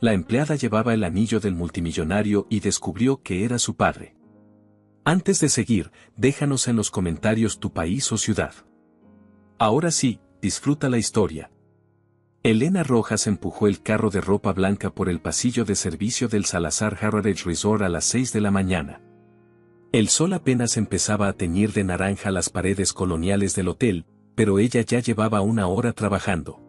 La empleada llevaba el anillo del multimillonario y descubrió que era su padre. Antes de seguir, déjanos en los comentarios tu país o ciudad. Ahora sí, disfruta la historia. Elena Rojas empujó el carro de ropa blanca por el pasillo de servicio del Salazar Heritage Resort a las 6 de la mañana. El sol apenas empezaba a teñir de naranja las paredes coloniales del hotel, pero ella ya llevaba una hora trabajando.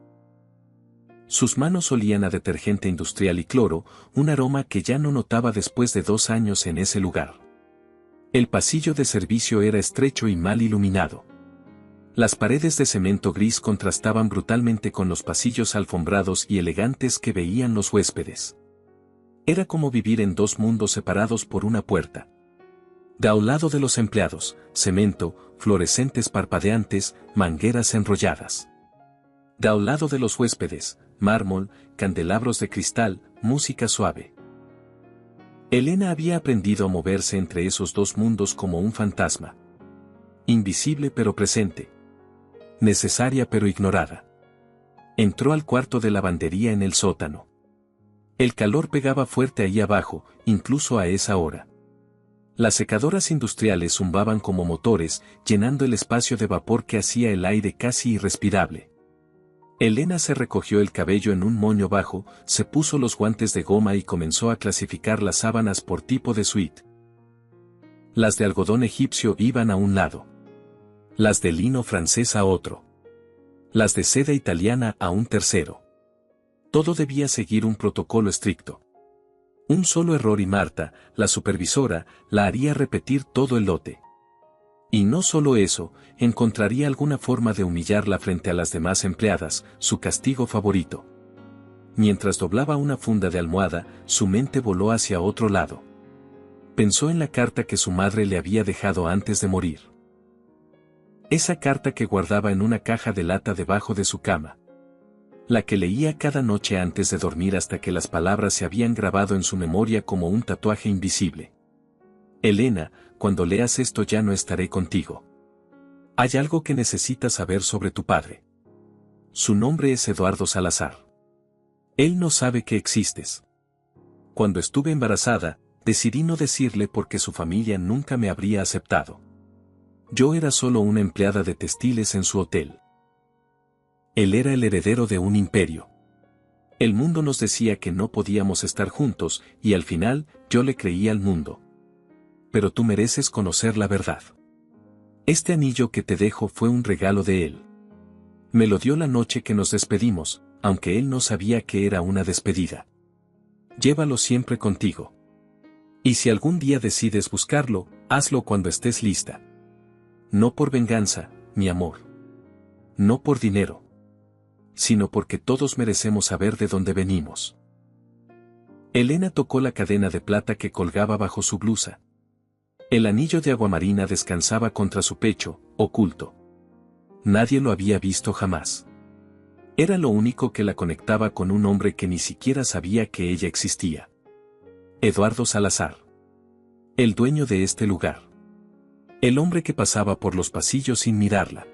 Sus manos olían a detergente industrial y cloro, un aroma que ya no notaba después de 2 años en ese lugar. El pasillo de servicio era estrecho y mal iluminado. Las paredes de cemento gris contrastaban brutalmente con los pasillos alfombrados y elegantes que veían los huéspedes. Era como vivir en 2 mundos separados por una puerta. De a un lado de los empleados, cemento, fluorescentes parpadeantes, mangueras enrolladas. De a un lado de los huéspedes, mármol, candelabros de cristal, música suave. Elena había aprendido a moverse entre esos 2 mundos como un fantasma. Invisible pero presente. Necesaria pero ignorada. Entró al cuarto de lavandería en el sótano. El calor pegaba fuerte ahí abajo, incluso a esa hora. Las secadoras industriales zumbaban como motores, llenando el espacio de vapor que hacía el aire casi irrespirable. Elena se recogió el cabello en un moño bajo, se puso los guantes de goma y comenzó a clasificar las sábanas por tipo de suite. Las de algodón egipcio iban a un lado. Las de lino francés a otro. Las de seda italiana a un tercero. Todo debía seguir un protocolo estricto. Un solo error y Marta, la supervisora, la haría repetir todo el lote. Y no solo eso, encontraría alguna forma de humillarla frente a las demás empleadas, su castigo favorito. Mientras doblaba una funda de almohada, su mente voló hacia otro lado. Pensó en la carta que su madre le había dejado antes de morir. Esa carta que guardaba en una caja de lata debajo de su cama. La que leía cada noche antes de dormir hasta que las palabras se habían grabado en su memoria como un tatuaje invisible. Elena, cuando leas esto ya no estaré contigo. Hay algo que necesitas saber sobre tu padre. Su nombre es Eduardo Salazar. Él no sabe que existes. Cuando estuve embarazada, decidí no decirle porque su familia nunca me habría aceptado. Yo era solo una empleada de textiles en su hotel. Él era el heredero de un imperio. El mundo nos decía que no podíamos estar juntos, y al final, yo le creí al mundo. Pero tú mereces conocer la verdad. Este anillo que te dejo fue un regalo de él. Me lo dio la noche que nos despedimos, aunque él no sabía que era una despedida. Llévalo siempre contigo. Y si algún día decides buscarlo, hazlo cuando estés lista. No por venganza, mi amor. No por dinero. Sino porque todos merecemos saber de dónde venimos. Elena tocó la cadena de plata que colgaba bajo su blusa. El anillo de aguamarina descansaba contra su pecho, oculto. Nadie lo había visto jamás. Era lo único que la conectaba con un hombre que ni siquiera sabía que ella existía. Eduardo Salazar. El dueño de este lugar. El hombre que pasaba por los pasillos sin mirarla.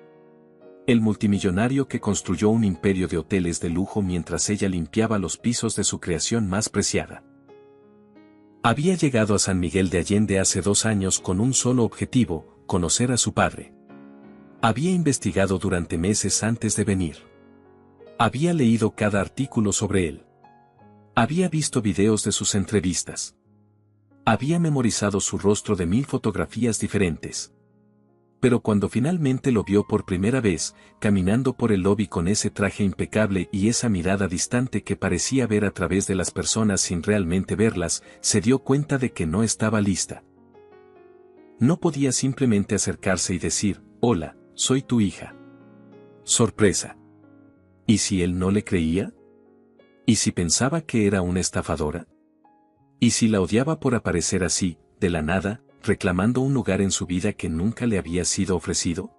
El multimillonario que construyó un imperio de hoteles de lujo mientras ella limpiaba los pisos de su creación más preciada. Había llegado a San Miguel de Allende hace 2 años con un solo objetivo, conocer a su padre. Había investigado durante meses antes de venir. Había leído cada artículo sobre él. Había visto videos de sus entrevistas. Había memorizado su rostro de 1000 fotografías diferentes. Pero cuando finalmente lo vio por primera vez, caminando por el lobby con ese traje impecable y esa mirada distante que parecía ver a través de las personas sin realmente verlas, se dio cuenta de que no estaba lista. No podía simplemente acercarse y decir, hola, soy tu hija. Sorpresa. ¿Y si él no le creía? ¿Y si pensaba que era una estafadora? ¿Y si la odiaba por aparecer así, de la nada, reclamando un lugar en su vida que nunca le había sido ofrecido?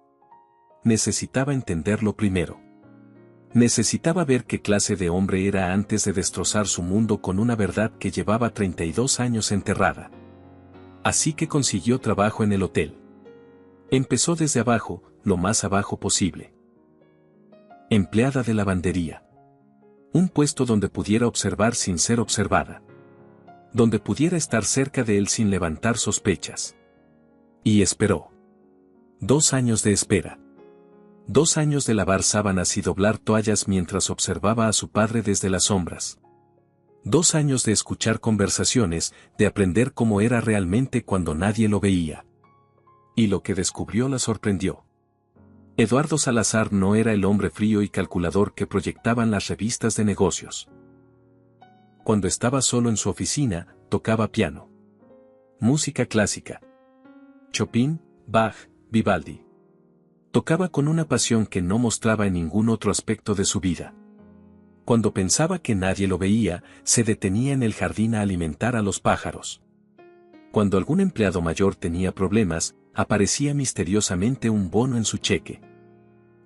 Necesitaba entenderlo primero. Necesitaba ver qué clase de hombre era antes de destrozar su mundo con una verdad que llevaba 32 años enterrada. Así que consiguió trabajo en el hotel. Empezó desde abajo, lo más abajo posible. Empleada de lavandería. Un puesto donde pudiera observar sin ser observada. Donde pudiera estar cerca de él sin levantar sospechas. Y esperó. 2 años de espera. 2 años de lavar sábanas y doblar toallas mientras observaba a su padre desde las sombras. 2 años de escuchar conversaciones, de aprender cómo era realmente cuando nadie lo veía. Y lo que descubrió la sorprendió. Eduardo Salazar no era el hombre frío y calculador que proyectaban las revistas de negocios. Cuando estaba solo en su oficina, tocaba piano. Música clásica. Chopin, Bach, Vivaldi. Tocaba con una pasión que no mostraba en ningún otro aspecto de su vida. Cuando pensaba que nadie lo veía, se detenía en el jardín a alimentar a los pájaros. Cuando algún empleado mayor tenía problemas, aparecía misteriosamente un bono en su cheque.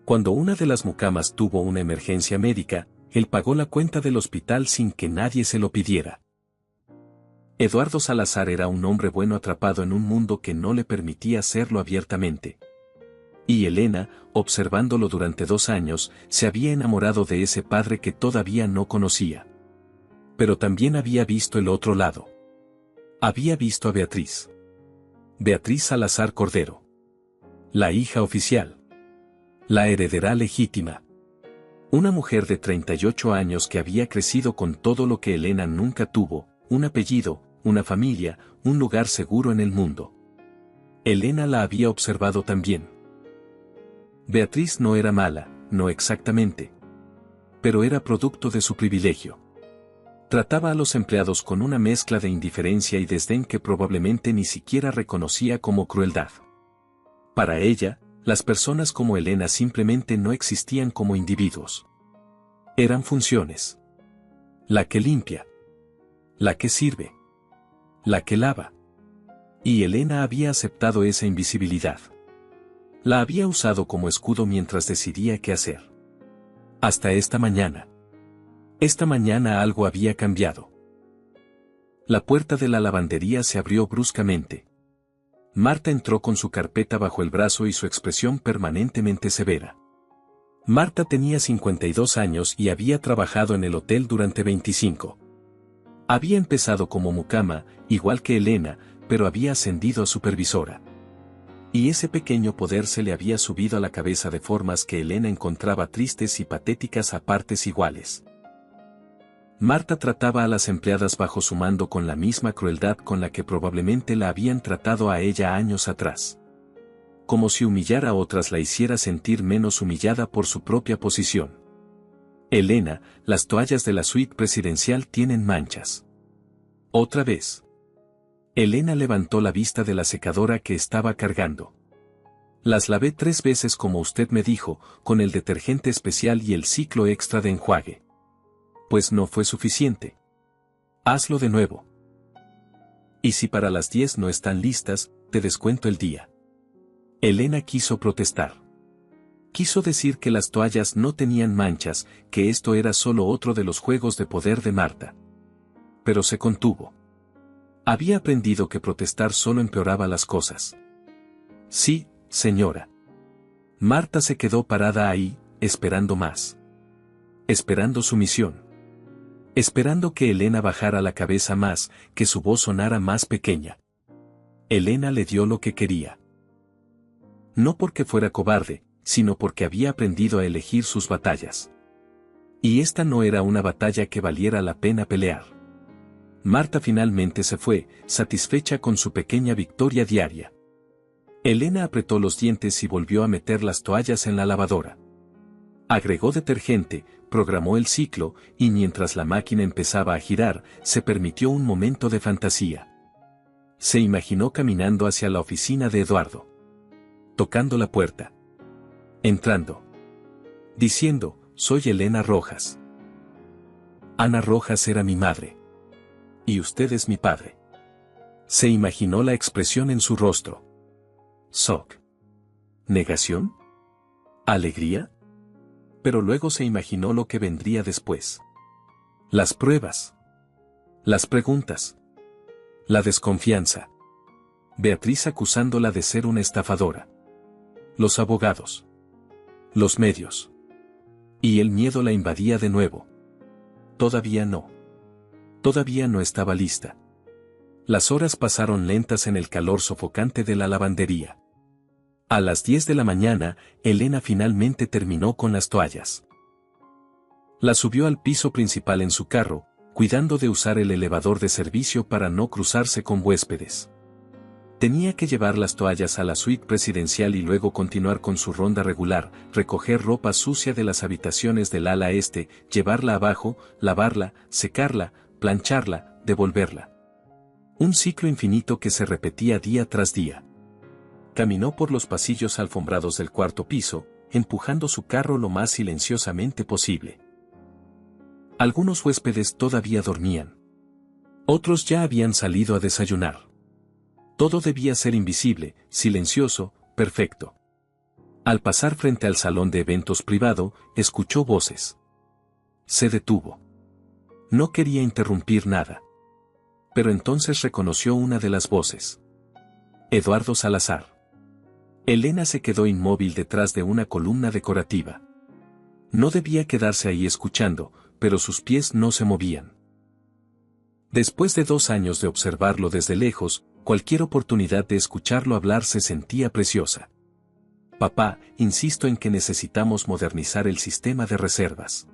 Cuando una de las mucamas tuvo una emergencia médica, él pagó la cuenta del hospital sin que nadie se lo pidiera. Eduardo Salazar era un hombre bueno atrapado en un mundo que no le permitía hacerlo abiertamente. Y Elena, observándolo durante 2 años, se había enamorado de ese padre que todavía no conocía. Pero también había visto el otro lado. Había visto a Beatriz. Beatriz Salazar Cordero. La hija oficial. La heredera legítima. Una mujer de 38 años que había crecido con todo lo que Elena nunca tuvo, un apellido, una familia, un lugar seguro en el mundo. Elena la había observado también. Beatriz no era mala, no exactamente. Pero era producto de su privilegio. Trataba a los empleados con una mezcla de indiferencia y desdén que probablemente ni siquiera reconocía como crueldad. Para ella, las personas como Elena simplemente no existían como individuos. Eran funciones. La que limpia. La que sirve. La que lava. Y Elena había aceptado esa invisibilidad. La había usado como escudo mientras decidía qué hacer. Hasta esta mañana. Esta mañana algo había cambiado. La puerta de la lavandería se abrió bruscamente. Marta entró con su carpeta bajo el brazo y su expresión permanentemente severa. Marta tenía 52 años y había trabajado en el hotel durante 25. Había empezado como mucama, igual que Elena, pero había ascendido a supervisora. Y ese pequeño poder se le había subido a la cabeza de formas que Elena encontraba tristes y patéticas a partes iguales. Marta trataba a las empleadas bajo su mando con la misma crueldad con la que probablemente la habían tratado a ella años atrás. Como si humillar a otras la hiciera sentir menos humillada por su propia posición. Elena, las toallas de la suite presidencial tienen manchas. Otra vez. Elena levantó la vista de la secadora que estaba cargando. Las lavé 3 veces como usted me dijo, con el detergente especial y el ciclo extra de enjuague. Pues no fue suficiente. Hazlo de nuevo. Y si para las 10 no están listas, te descuento el día. Elena quiso protestar. Quiso decir que las toallas no tenían manchas, que esto era solo otro de los juegos de poder de Marta. Pero se contuvo. Había aprendido que protestar solo empeoraba las cosas. Sí, señora. Marta se quedó parada ahí, esperando más. Esperando su misión. Esperando que Elena bajara la cabeza más, que su voz sonara más pequeña. Elena le dio lo que quería. No porque fuera cobarde, sino porque había aprendido a elegir sus batallas. Y esta no era una batalla que valiera la pena pelear. Marta finalmente se fue, satisfecha con su pequeña victoria diaria. Elena apretó los dientes y volvió a meter las toallas en la lavadora. Agregó detergente, programó el ciclo, y mientras la máquina empezaba a girar, se permitió un momento de fantasía. Se imaginó caminando hacia la oficina de Eduardo. Tocando la puerta. Entrando. Diciendo, soy Elena Rojas. Ana Rojas era mi madre. Y usted es mi padre. Se imaginó la expresión en su rostro. ¿Shock? ¿Negación? ¿Alegría? Pero luego se imaginó lo que vendría después. Las pruebas. Las preguntas. La desconfianza. Beatriz acusándola de ser una estafadora. Los abogados. Los medios. Y el miedo la invadía de nuevo. Todavía no. Todavía no estaba lista. Las horas pasaron lentas en el calor sofocante de la lavandería. A las 10 de la mañana, Elena finalmente terminó con las toallas. La subió al piso principal en su carro, cuidando de usar el elevador de servicio para no cruzarse con huéspedes. Tenía que llevar las toallas a la suite presidencial y luego continuar con su ronda regular, recoger ropa sucia de las habitaciones del ala este, llevarla abajo, lavarla, secarla, plancharla, devolverla. Un ciclo infinito que se repetía día tras día. Caminó por los pasillos alfombrados del cuarto piso, empujando su carro lo más silenciosamente posible. Algunos huéspedes todavía dormían. Otros ya habían salido a desayunar. Todo debía ser invisible, silencioso, perfecto. Al pasar frente al salón de eventos privado, escuchó voces. Se detuvo. No quería interrumpir nada. Pero entonces reconoció una de las voces. Eduardo Salazar. Elena se quedó inmóvil detrás de una columna decorativa. No debía quedarse ahí escuchando, pero sus pies no se movían. Después de 2 años de observarlo desde lejos, cualquier oportunidad de escucharlo hablar se sentía preciosa. Papá, insisto en que necesitamos modernizar el sistema de reservas.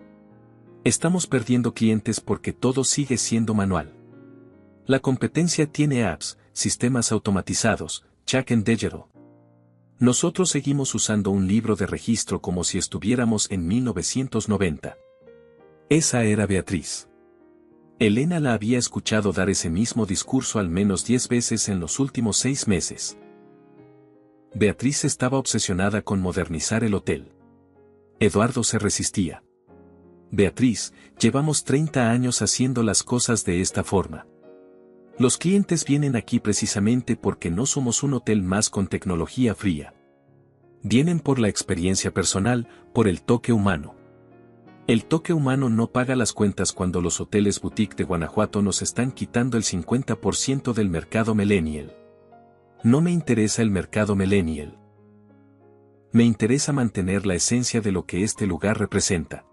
Estamos perdiendo clientes porque todo sigue siendo manual. La competencia tiene apps, sistemas automatizados, check and digital. Nosotros seguimos usando un libro de registro como si estuviéramos en 1990. Esa era Beatriz. Elena la había escuchado dar ese mismo discurso al menos 10 veces en los últimos 6 meses. Beatriz estaba obsesionada con modernizar el hotel. Eduardo se resistía. Beatriz, llevamos 30 años haciendo las cosas de esta forma. Los clientes vienen aquí precisamente porque no somos un hotel más con tecnología fría. Vienen por la experiencia personal, por el toque humano. El toque humano no paga las cuentas cuando los hoteles boutique de Guanajuato nos están quitando el 50% del mercado millennial. No me interesa el mercado millennial. Me interesa mantener la esencia de lo que este lugar representa.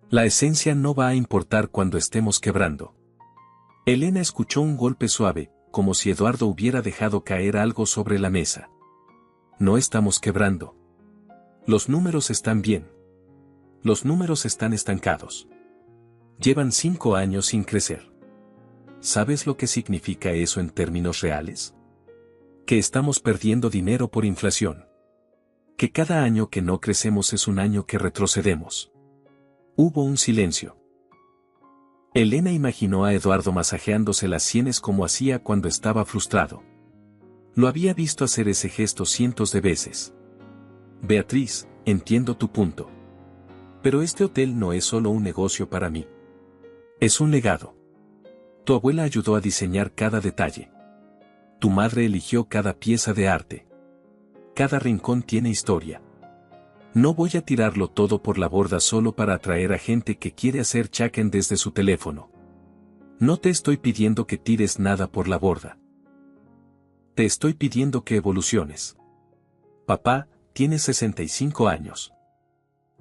La esencia no va a importar cuando estemos quebrando. Elena escuchó un golpe suave, como si Eduardo hubiera dejado caer algo sobre la mesa. No estamos quebrando. Los números están bien. Los números están estancados. Llevan 5 años sin crecer. ¿Sabes lo que significa eso en términos reales? Que estamos perdiendo dinero por inflación. Que cada año que no crecemos es un año que retrocedemos. Hubo un silencio. Elena imaginó a Eduardo masajeándose las sienes como hacía cuando estaba frustrado. Lo había visto hacer ese gesto cientos de veces. Beatriz, entiendo tu punto. Pero este hotel no es solo un negocio para mí. Es un legado. Tu abuela ayudó a diseñar cada detalle. Tu madre eligió cada pieza de arte. Cada rincón tiene historia. No voy a tirarlo todo por la borda solo para atraer a gente que quiere hacer check-in desde su teléfono. No te estoy pidiendo que tires nada por la borda. Te estoy pidiendo que evoluciones. Papá, tienes 65 años.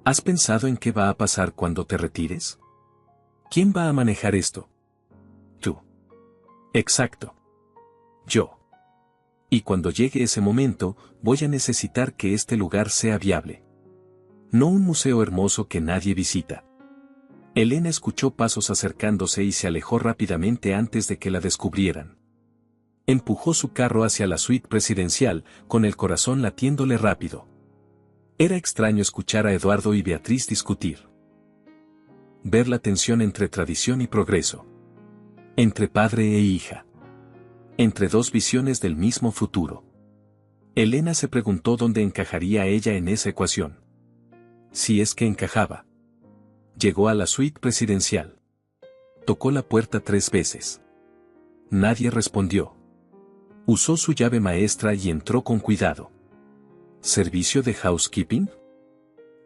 ¿Has pensado en qué va a pasar cuando te retires? ¿Quién va a manejar esto? Tú. Exacto. Yo. Y cuando llegue ese momento, voy a necesitar que este lugar sea viable. No un museo hermoso que nadie visita. Elena escuchó pasos acercándose y se alejó rápidamente antes de que la descubrieran. Empujó su carro hacia la suite presidencial, con el corazón latiéndole rápido. Era extraño escuchar a Eduardo y Beatriz discutir. Ver la tensión entre tradición y progreso. Entre padre e hija. Entre 2 visiones del mismo futuro. Elena se preguntó dónde encajaría ella en esa ecuación. Si es que encajaba. Llegó a la suite presidencial. Tocó la puerta 3 veces. Nadie respondió. Usó su llave maestra y entró con cuidado. ¿Servicio de housekeeping?,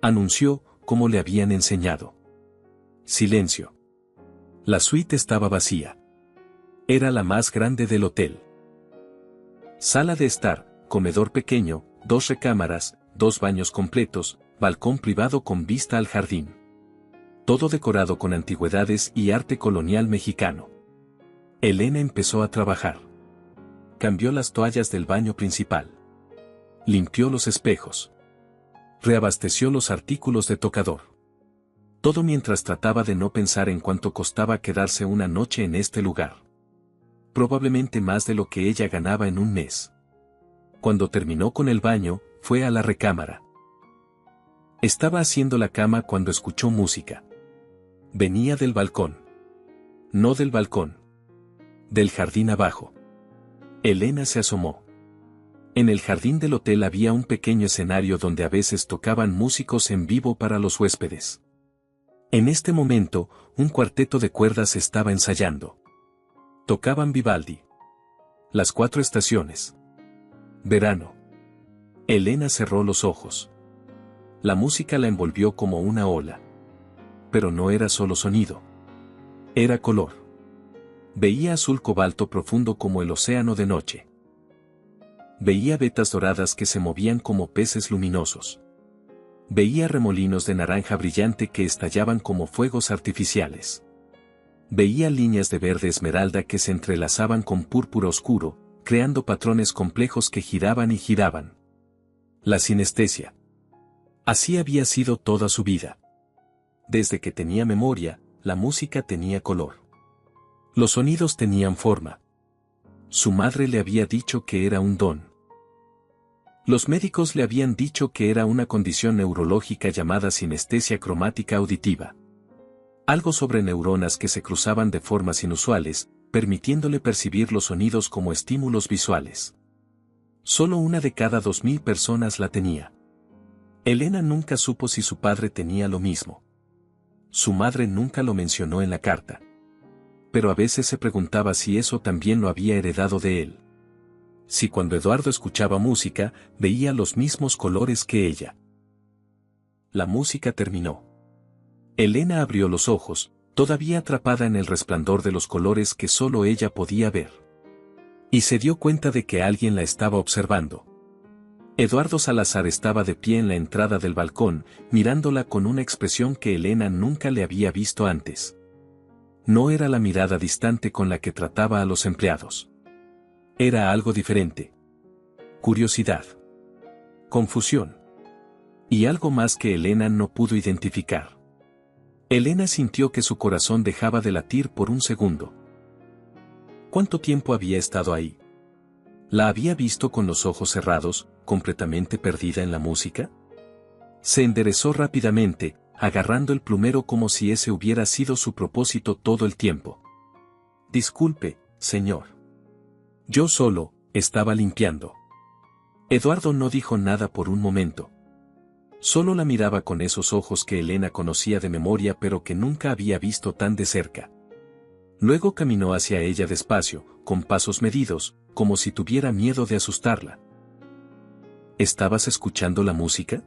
anunció, como le habían enseñado. Silencio. La suite estaba vacía. Era la más grande del hotel. Sala de estar, comedor pequeño, 2 recámaras, 2 baños completos, balcón privado con vista al jardín. todo decorado con antigüedades y arte colonial mexicano. Elena empezó a trabajar. Cambió las toallas del baño principal. Limpió los espejos. Reabasteció los artículos de tocador. Todo mientras trataba de no pensar en cuánto costaba quedarse una noche en este lugar. Probablemente más de lo que ella ganaba en un mes. Cuando terminó con el baño, fue a la recámara. Estaba haciendo la cama cuando escuchó música. Venía del balcón. No del balcón. Del jardín abajo. Elena se asomó. En el jardín del hotel había un pequeño escenario donde a veces tocaban músicos en vivo para los huéspedes. En este momento, un cuarteto de cuerdas estaba ensayando. Tocaban Vivaldi. Las 4 estaciones. Verano. Elena cerró los ojos. La música la envolvió como una ola. Pero no era solo sonido. Era color. Veía azul cobalto profundo como el océano de noche. Veía vetas doradas que se movían como peces luminosos. Veía remolinos de naranja brillante que estallaban como fuegos artificiales. Veía líneas de verde esmeralda que se entrelazaban con púrpura oscuro, creando patrones complejos que giraban y giraban. La sinestesia. Así había sido toda su vida. Desde que tenía memoria, la música tenía color. Los sonidos tenían forma. Su madre le había dicho que era un don. Los médicos le habían dicho que era una condición neurológica llamada sinestesia cromática auditiva. Algo sobre neuronas que se cruzaban de formas inusuales, permitiéndole percibir los sonidos como estímulos visuales. Solo una de cada 2000 personas la tenía. Elena nunca supo si su padre tenía lo mismo. Su madre nunca lo mencionó en la carta. Pero a veces se preguntaba si eso también lo había heredado de él. Si cuando Eduardo escuchaba música, veía los mismos colores que ella. La música terminó. Elena abrió los ojos, todavía atrapada en el resplandor de los colores que solo ella podía ver. Y se dio cuenta de que alguien la estaba observando. Eduardo Salazar estaba de pie en la entrada del balcón, mirándola con una expresión que Elena nunca le había visto antes. No era la mirada distante con la que trataba a los empleados. Era algo diferente. Curiosidad. Confusión. Y algo más que Elena no pudo identificar. Elena sintió que su corazón dejaba de latir por un segundo. ¿Cuánto tiempo había estado ahí? ¿La había visto con los ojos cerrados, completamente perdida en la música? Se enderezó rápidamente, agarrando el plumero como si ese hubiera sido su propósito todo el tiempo. Disculpe, señor. Yo solo, estaba limpiando. Eduardo no dijo nada por un momento. Solo la miraba con esos ojos que Elena conocía de memoria pero que nunca había visto tan de cerca. Luego caminó hacia ella despacio, con pasos medidos, como si tuviera miedo de asustarla. ¿Estabas escuchando la música?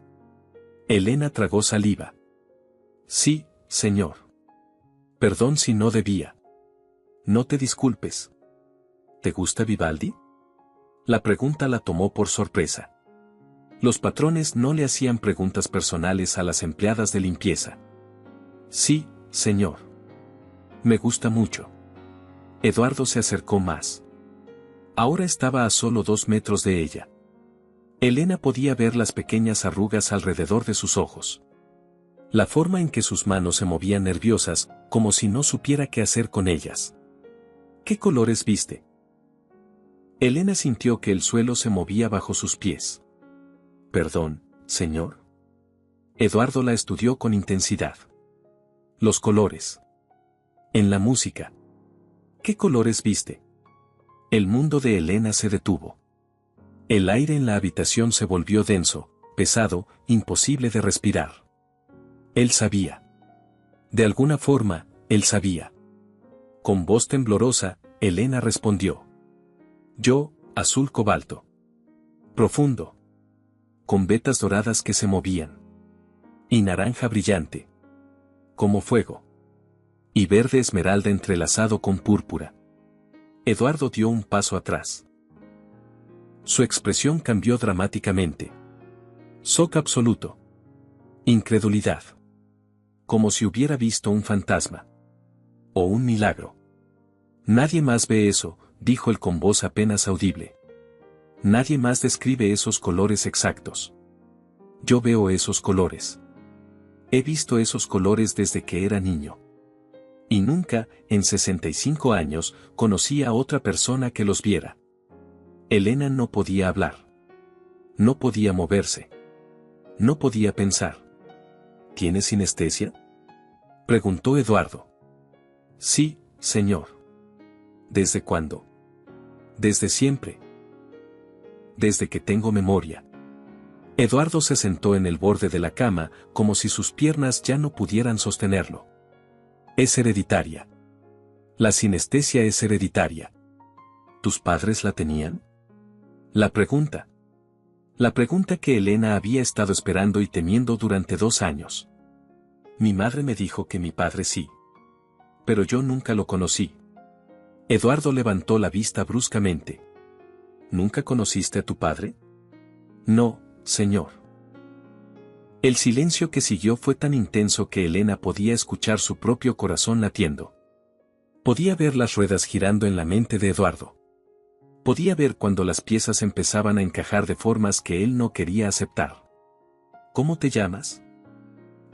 Elena tragó saliva. Sí, señor. Perdón si no debía. No te disculpes. ¿Te gusta Vivaldi? La pregunta la tomó por sorpresa. Los patrones no le hacían preguntas personales a las empleadas de limpieza. Sí, señor. Me gusta mucho. Eduardo se acercó más. Ahora estaba a solo 2 metros de ella. Elena podía ver las pequeñas arrugas alrededor de sus ojos. La forma en que sus manos se movían nerviosas, como si no supiera qué hacer con ellas. ¿Qué colores viste? Elena sintió que el suelo se movía bajo sus pies. Perdón, señor. Eduardo la estudió con intensidad. Los colores. En la música. ¿Qué colores viste? El mundo de Elena se detuvo. El aire en la habitación se volvió denso, pesado, imposible de respirar. Él sabía. De alguna forma, él sabía. Con voz temblorosa, Elena respondió. Yo, azul cobalto. Profundo. Con vetas doradas que se movían. Y naranja brillante. Como fuego. Y verde esmeralda entrelazado con púrpura. Eduardo dio un paso atrás. Su expresión cambió dramáticamente. Shock absoluto. Incredulidad. como si hubiera visto un fantasma. O un milagro. Nadie más ve eso, dijo él con voz apenas audible. Nadie más describe esos colores exactos. Yo veo esos colores. He visto esos colores desde que era niño. Y nunca, en 65 años, conocí a otra persona que los viera. Elena no podía hablar. No podía moverse. No podía pensar. ¿Tienes sinestesia?, preguntó Eduardo. Sí, señor. ¿Desde cuándo? Desde siempre. Desde que tengo memoria. Eduardo se sentó en el borde de la cama, como si sus piernas ya no pudieran sostenerlo. Es hereditaria. La sinestesia es hereditaria. ¿Tus padres la tenían? La pregunta. La pregunta que Elena había estado esperando y temiendo durante 2 años. Mi madre me dijo que mi padre sí. Pero yo nunca lo conocí. Eduardo levantó la vista bruscamente. ¿Nunca conociste a tu padre? No, señor. El silencio que siguió fue tan intenso que Elena podía escuchar su propio corazón latiendo. Podía ver las ruedas girando en la mente de Eduardo. Podía ver cuando las piezas empezaban a encajar de formas que él no quería aceptar. ¿Cómo te llamas?,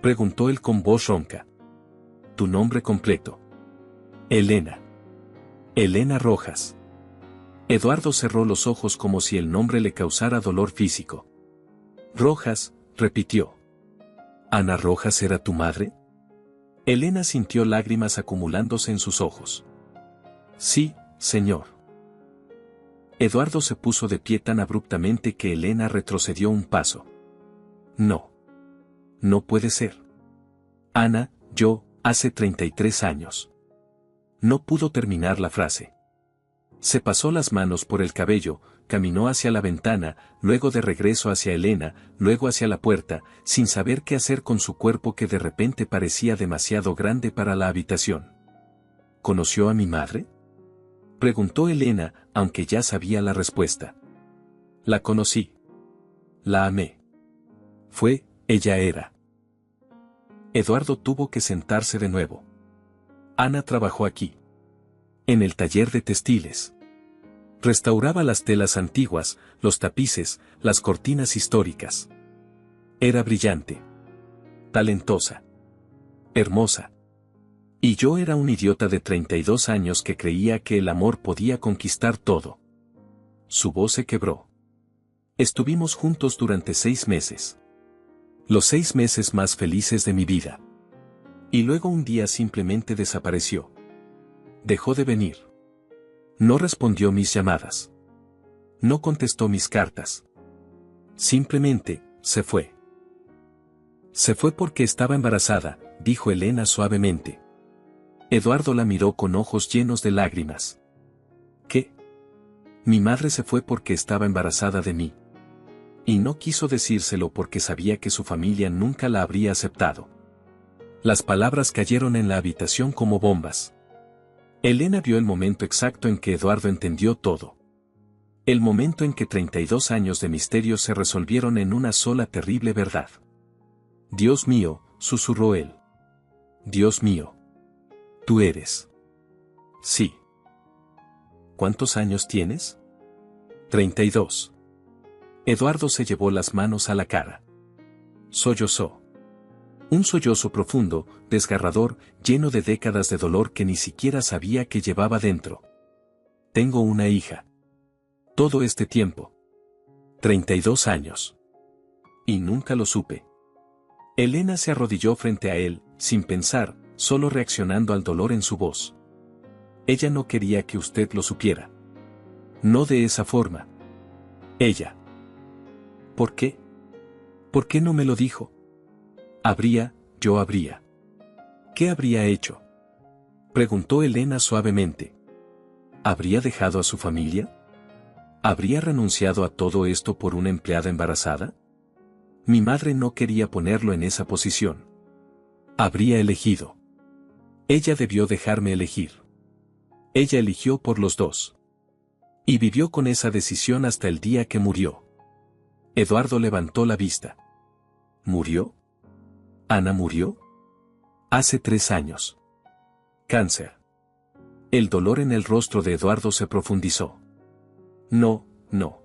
preguntó él con voz ronca. Tu nombre completo. Elena. Elena Rojas. Eduardo cerró los ojos como si el nombre le causara dolor físico. Rojas, repitió. ¿Ana Rojas era tu madre? Elena sintió lágrimas acumulándose en sus ojos. Sí, señor. Eduardo se puso de pie tan abruptamente que Elena retrocedió un paso. No. No puede ser. Ana, yo, hace 33 años. No pudo terminar la frase. Se pasó las manos por el cabello, caminó hacia la ventana, luego de regreso hacia Elena, luego hacia la puerta, sin saber qué hacer con su cuerpo que de repente parecía demasiado grande para la habitación. ¿Conoció a mi madre?, preguntó Elena, aunque ya sabía la respuesta. La conocí. La amé. Ella era. Eduardo tuvo que sentarse de nuevo. Ana trabajó aquí. En el taller de textiles. Restauraba las telas antiguas, los tapices, las cortinas históricas. Era brillante. Talentosa. Hermosa. Y yo era un idiota de 32 años que creía que el amor podía conquistar todo. Su voz se quebró. Estuvimos juntos durante 6 meses. Los 6 meses más felices de mi vida. Y luego un día simplemente desapareció. Dejó de venir. No respondió mis llamadas. No contestó mis cartas. Simplemente, se fue. Se fue porque estaba embarazada, dijo Elena suavemente. Eduardo la miró con ojos llenos de lágrimas. ¿Qué? Mi madre se fue porque estaba embarazada de mí. Y no quiso decírselo porque sabía que su familia nunca la habría aceptado. Las palabras cayeron en la habitación como bombas. Elena vio el momento exacto en que Eduardo entendió todo. El momento en que 32 años de misterio se resolvieron en una sola terrible verdad. Dios mío, susurró él. Dios mío. Tú eres. Sí. ¿Cuántos años tienes? 32. Eduardo se llevó las manos a la cara. Sollozó. Un sollozo profundo, desgarrador, lleno de décadas de dolor que ni siquiera sabía que llevaba dentro. Tengo una hija. Todo este tiempo. 32 años. Y nunca lo supe. Elena se arrodilló frente a él, sin pensar, solo reaccionando al dolor en su voz. Ella no quería que usted lo supiera. No de esa forma. Ella. ¿Por qué? ¿Por qué no me lo dijo? Yo habría. ¿Qué habría hecho?, preguntó Elena suavemente. ¿Habría dejado a su familia? ¿Habría renunciado a todo esto por una empleada embarazada? Mi madre no quería ponerlo en esa posición. Habría elegido. Ella debió dejarme elegir. Ella eligió por los dos. Y vivió con esa decisión hasta el día que murió. Eduardo levantó la vista. ¿Murió? ¿Ana murió? Hace 3 años. Cáncer. El dolor en el rostro de Eduardo se profundizó. No, no.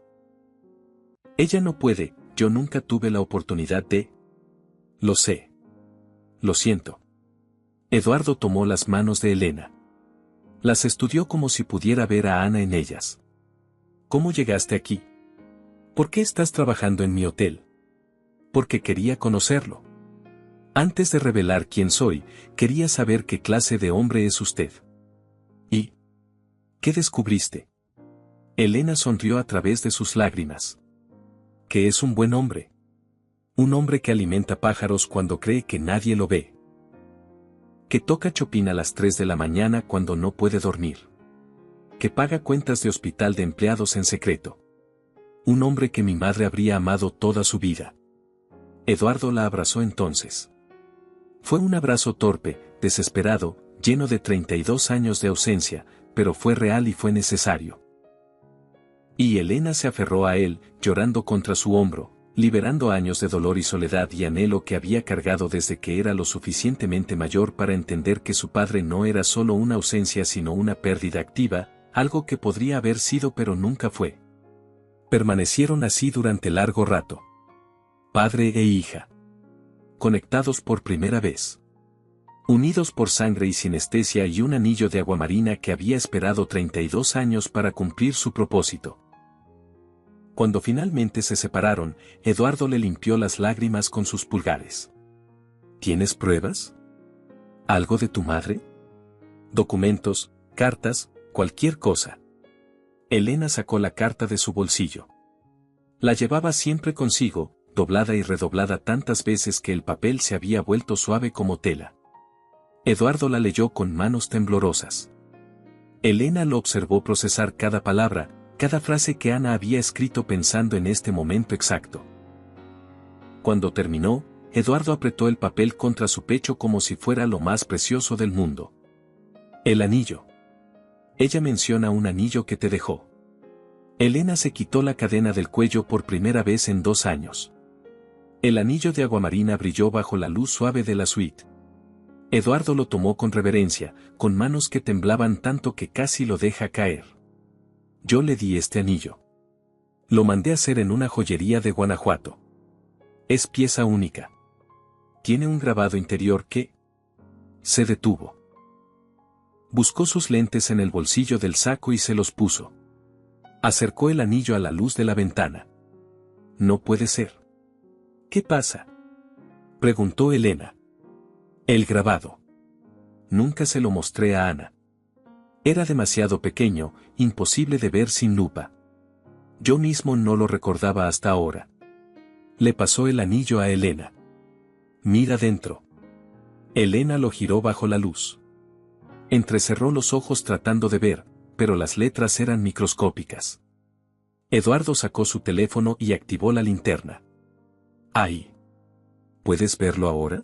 Ella no puede, yo nunca tuve la oportunidad de... Lo sé. Lo siento. Eduardo tomó las manos de Elena. Las estudió como si pudiera ver a Ana en ellas. ¿Cómo llegaste aquí? ¿Por qué estás trabajando en mi hotel? Porque quería conocerlo. Antes de revelar quién soy, quería saber qué clase de hombre es usted. ¿Y qué descubriste? Elena sonrió a través de sus lágrimas. Que es un buen hombre. Un hombre que alimenta pájaros cuando cree que nadie lo ve. Que toca Chopin a las 3 de la mañana cuando no puede dormir. Que paga cuentas de hospital de empleados en secreto. Un hombre que mi madre habría amado toda su vida. Eduardo la abrazó entonces. Fue un abrazo torpe, desesperado, lleno de 32 años de ausencia, pero fue real y fue necesario. Y Elena se aferró a él, llorando contra su hombro, liberando años de dolor y soledad y anhelo que había cargado desde que era lo suficientemente mayor para entender que su padre no era solo una ausencia sino una pérdida activa, algo que podría haber sido pero nunca fue. Permanecieron así durante largo rato. Padre e hija. Conectados por primera vez. Unidos por sangre y sinestesia y un anillo de aguamarina que había esperado 32 años para cumplir su propósito. Cuando finalmente se separaron, Eduardo le limpió las lágrimas con sus pulgares. ¿Tienes pruebas? ¿Algo de tu madre? Documentos, cartas, cualquier cosa. Elena sacó la carta de su bolsillo. La llevaba siempre consigo, doblada y redoblada tantas veces que el papel se había vuelto suave como tela. Eduardo la leyó con manos temblorosas. Elena lo observó procesar cada palabra, cada frase que Ana había escrito pensando en este momento exacto. Cuando terminó, Eduardo apretó el papel contra su pecho como si fuera lo más precioso del mundo. El anillo. Ella menciona un anillo que te dejó. Elena se quitó la cadena del cuello por primera vez en 2 años. El anillo de aguamarina brilló bajo la luz suave de la suite. Eduardo lo tomó con reverencia, con manos que temblaban tanto que casi lo deja caer. Yo le di este anillo. Lo mandé a hacer en una joyería de Guanajuato. Es pieza única. Tiene un grabado interior que... Se detuvo. Buscó sus lentes en el bolsillo del saco y se los puso. Acercó el anillo a la luz de la ventana. No puede ser. ¿Qué pasa? Preguntó Elena. El grabado. Nunca se lo mostré a Ana. Era demasiado pequeño, imposible de ver sin lupa. Yo mismo no lo recordaba hasta ahora. Le pasó el anillo a Elena. Mira dentro. Elena lo giró bajo la luz. Entrecerró los ojos tratando de ver, pero las letras eran microscópicas. Eduardo sacó su teléfono y activó la linterna. ¡Ay! ¿Puedes verlo ahora?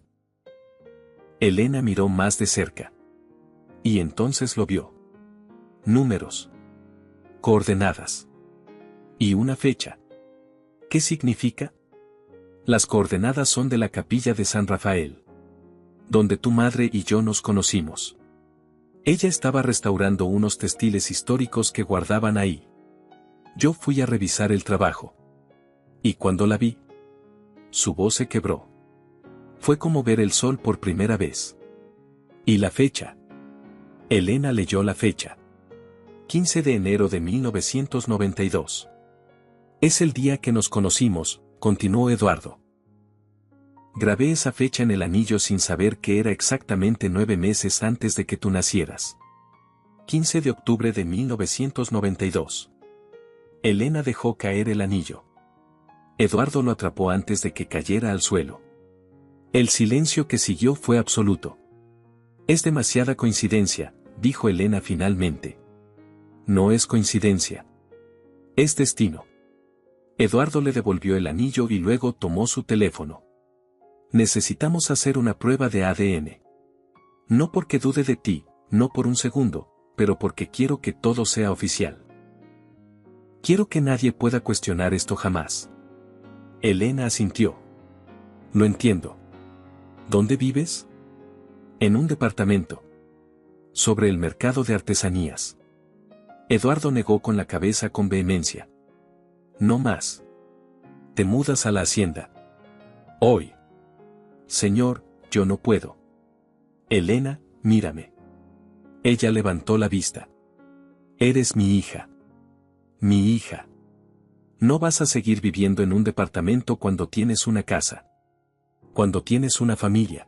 Elena miró más de cerca. Y entonces lo vio. Números. Coordenadas. Y una fecha. ¿Qué significa? Las coordenadas son de la capilla de San Rafael. Donde tu madre y yo nos conocimos. Ella estaba restaurando unos textiles históricos que guardaban ahí. Yo fui a revisar el trabajo. Y cuando la vi, su voz se quebró. Fue como ver el sol por primera vez. ¿Y la fecha? Elena leyó la fecha. 15 de enero de 1992. Es el día que nos conocimos, continuó Eduardo. Grabé esa fecha en el anillo sin saber que era exactamente 9 meses antes de que tú nacieras. 15 de octubre de 1992. Elena dejó caer el anillo. Eduardo lo atrapó antes de que cayera al suelo. El silencio que siguió fue absoluto. Es demasiada coincidencia, dijo Elena finalmente. No es coincidencia. Es destino. Eduardo le devolvió el anillo y luego tomó su teléfono. Necesitamos hacer una prueba de ADN. No porque dude de ti, no por un segundo, pero porque quiero que todo sea oficial. Quiero que nadie pueda cuestionar esto jamás. Elena asintió. Lo entiendo. ¿Dónde vives? En un departamento. Sobre el mercado de artesanías. Eduardo negó con la cabeza con vehemencia. No más. Te mudas a la hacienda. Hoy. Señor, yo no puedo. Elena, mírame. Ella levantó la vista. Eres mi hija. Mi hija. No vas a seguir viviendo en un departamento cuando tienes una casa. Cuando tienes una familia.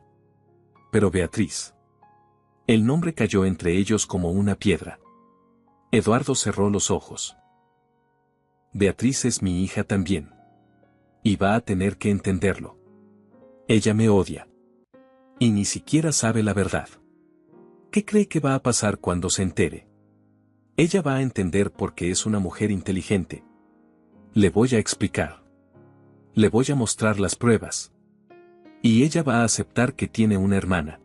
Pero Beatriz. El nombre cayó entre ellos como una piedra. Eduardo cerró los ojos. Beatriz es mi hija también. Y va a tener que entenderlo. Ella me odia. Y ni siquiera sabe la verdad. ¿Qué cree que va a pasar cuando se entere? Ella va a entender porque es una mujer inteligente. Le voy a explicar. Le voy a mostrar las pruebas. Y ella va a aceptar que tiene una hermana.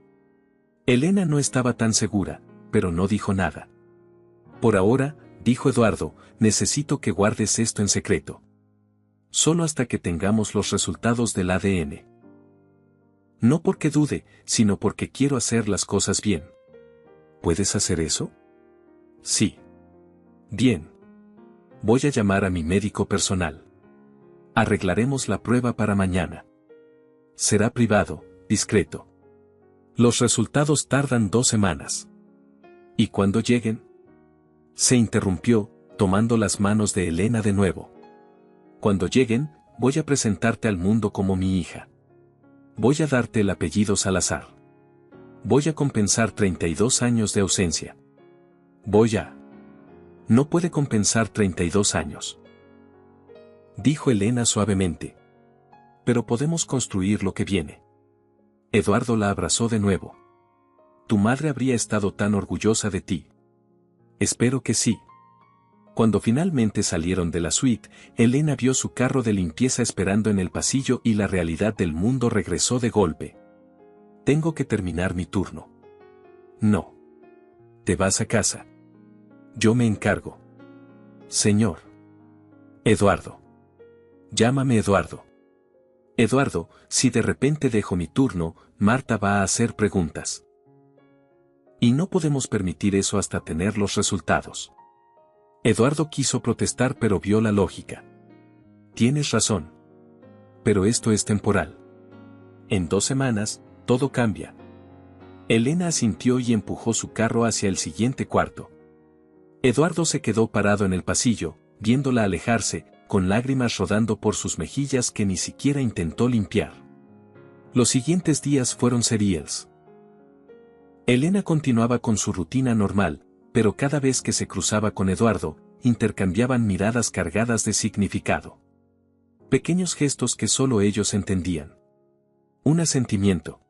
Elena no estaba tan segura, pero no dijo nada. Por ahora, dijo Eduardo, necesito que guardes esto en secreto. Solo hasta que tengamos los resultados del ADN. No porque dude, sino porque quiero hacer las cosas bien. ¿Puedes hacer eso? Sí. Bien. Voy a llamar a mi médico personal. Arreglaremos la prueba para mañana. Será privado, discreto. Los resultados tardan 2 semanas. ¿Y cuando lleguen? Se interrumpió, tomando las manos de Elena de nuevo. Cuando lleguen, voy a presentarte al mundo como mi hija. Voy a darte el apellido Salazar. Voy a compensar 32 años de ausencia. No puede compensar 32 años. Dijo Elena suavemente. Pero podemos construir lo que viene. Eduardo la abrazó de nuevo. Tu madre habría estado tan orgullosa de ti. Espero que sí. Cuando finalmente salieron de la suite, Elena vio su carro de limpieza esperando en el pasillo y la realidad del mundo regresó de golpe. Tengo que terminar mi turno. No. Te vas a casa. Yo me encargo. Señor. Eduardo. Llámame Eduardo. Eduardo, si de repente dejo mi turno, Marta va a hacer preguntas. Y no podemos permitir eso hasta tener los resultados. Eduardo quiso protestar pero vio la lógica. Tienes razón. Pero esto es temporal. En 2 semanas, todo cambia. Elena asintió y empujó su carro hacia el siguiente cuarto. Eduardo se quedó parado en el pasillo, viéndola alejarse, con lágrimas rodando por sus mejillas que ni siquiera intentó limpiar. Los siguientes días fueron seriales. Elena continuaba con su rutina normal, pero cada vez que se cruzaba con Eduardo, intercambiaban miradas cargadas de significado. Pequeños gestos que solo ellos entendían. Un asentimiento.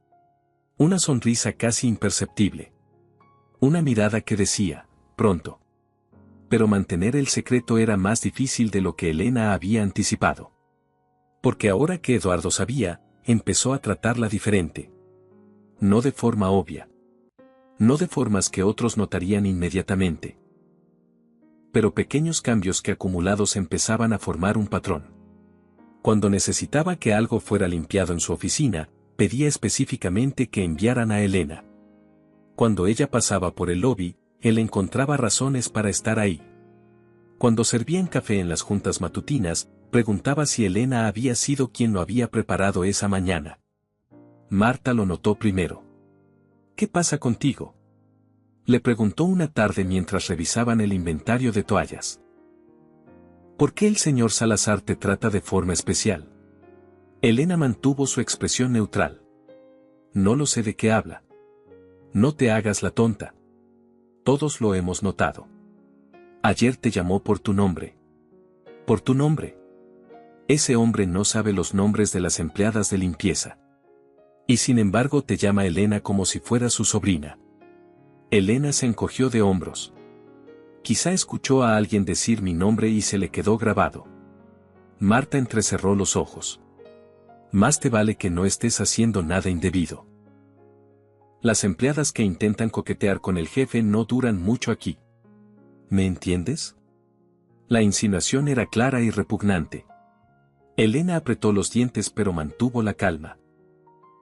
Una sonrisa casi imperceptible. Una mirada que decía, pronto. Pero mantener el secreto era más difícil de lo que Elena había anticipado. Porque ahora que Eduardo sabía, empezó a tratarla diferente. No de forma obvia. No de formas que otros notarían inmediatamente. Pero pequeños cambios que acumulados empezaban a formar un patrón. Cuando necesitaba que algo fuera limpiado en su oficina, pedía específicamente que enviaran a Elena. Cuando ella pasaba por el lobby, él encontraba razones para estar ahí. Cuando servían café en las juntas matutinas, preguntaba si Elena había sido quien lo había preparado esa mañana. Marta lo notó primero. ¿Qué pasa contigo? Le preguntó una tarde mientras revisaban el inventario de toallas. ¿Por qué el señor Salazar te trata de forma especial? Elena mantuvo su expresión neutral. No lo sé de qué habla. No te hagas la tonta. Todos lo hemos notado. Ayer te llamó por tu nombre. ¿Por tu nombre? Ese hombre no sabe los nombres de las empleadas de limpieza. Y sin embargo te llama Elena como si fuera su sobrina. Elena se encogió de hombros. Quizá escuchó a alguien decir mi nombre y se le quedó grabado. Marta entrecerró los ojos. Más te vale que no estés haciendo nada indebido. Las empleadas que intentan coquetear con el jefe no duran mucho aquí. ¿Me entiendes? La insinuación era clara y repugnante. Elena apretó los dientes pero mantuvo la calma.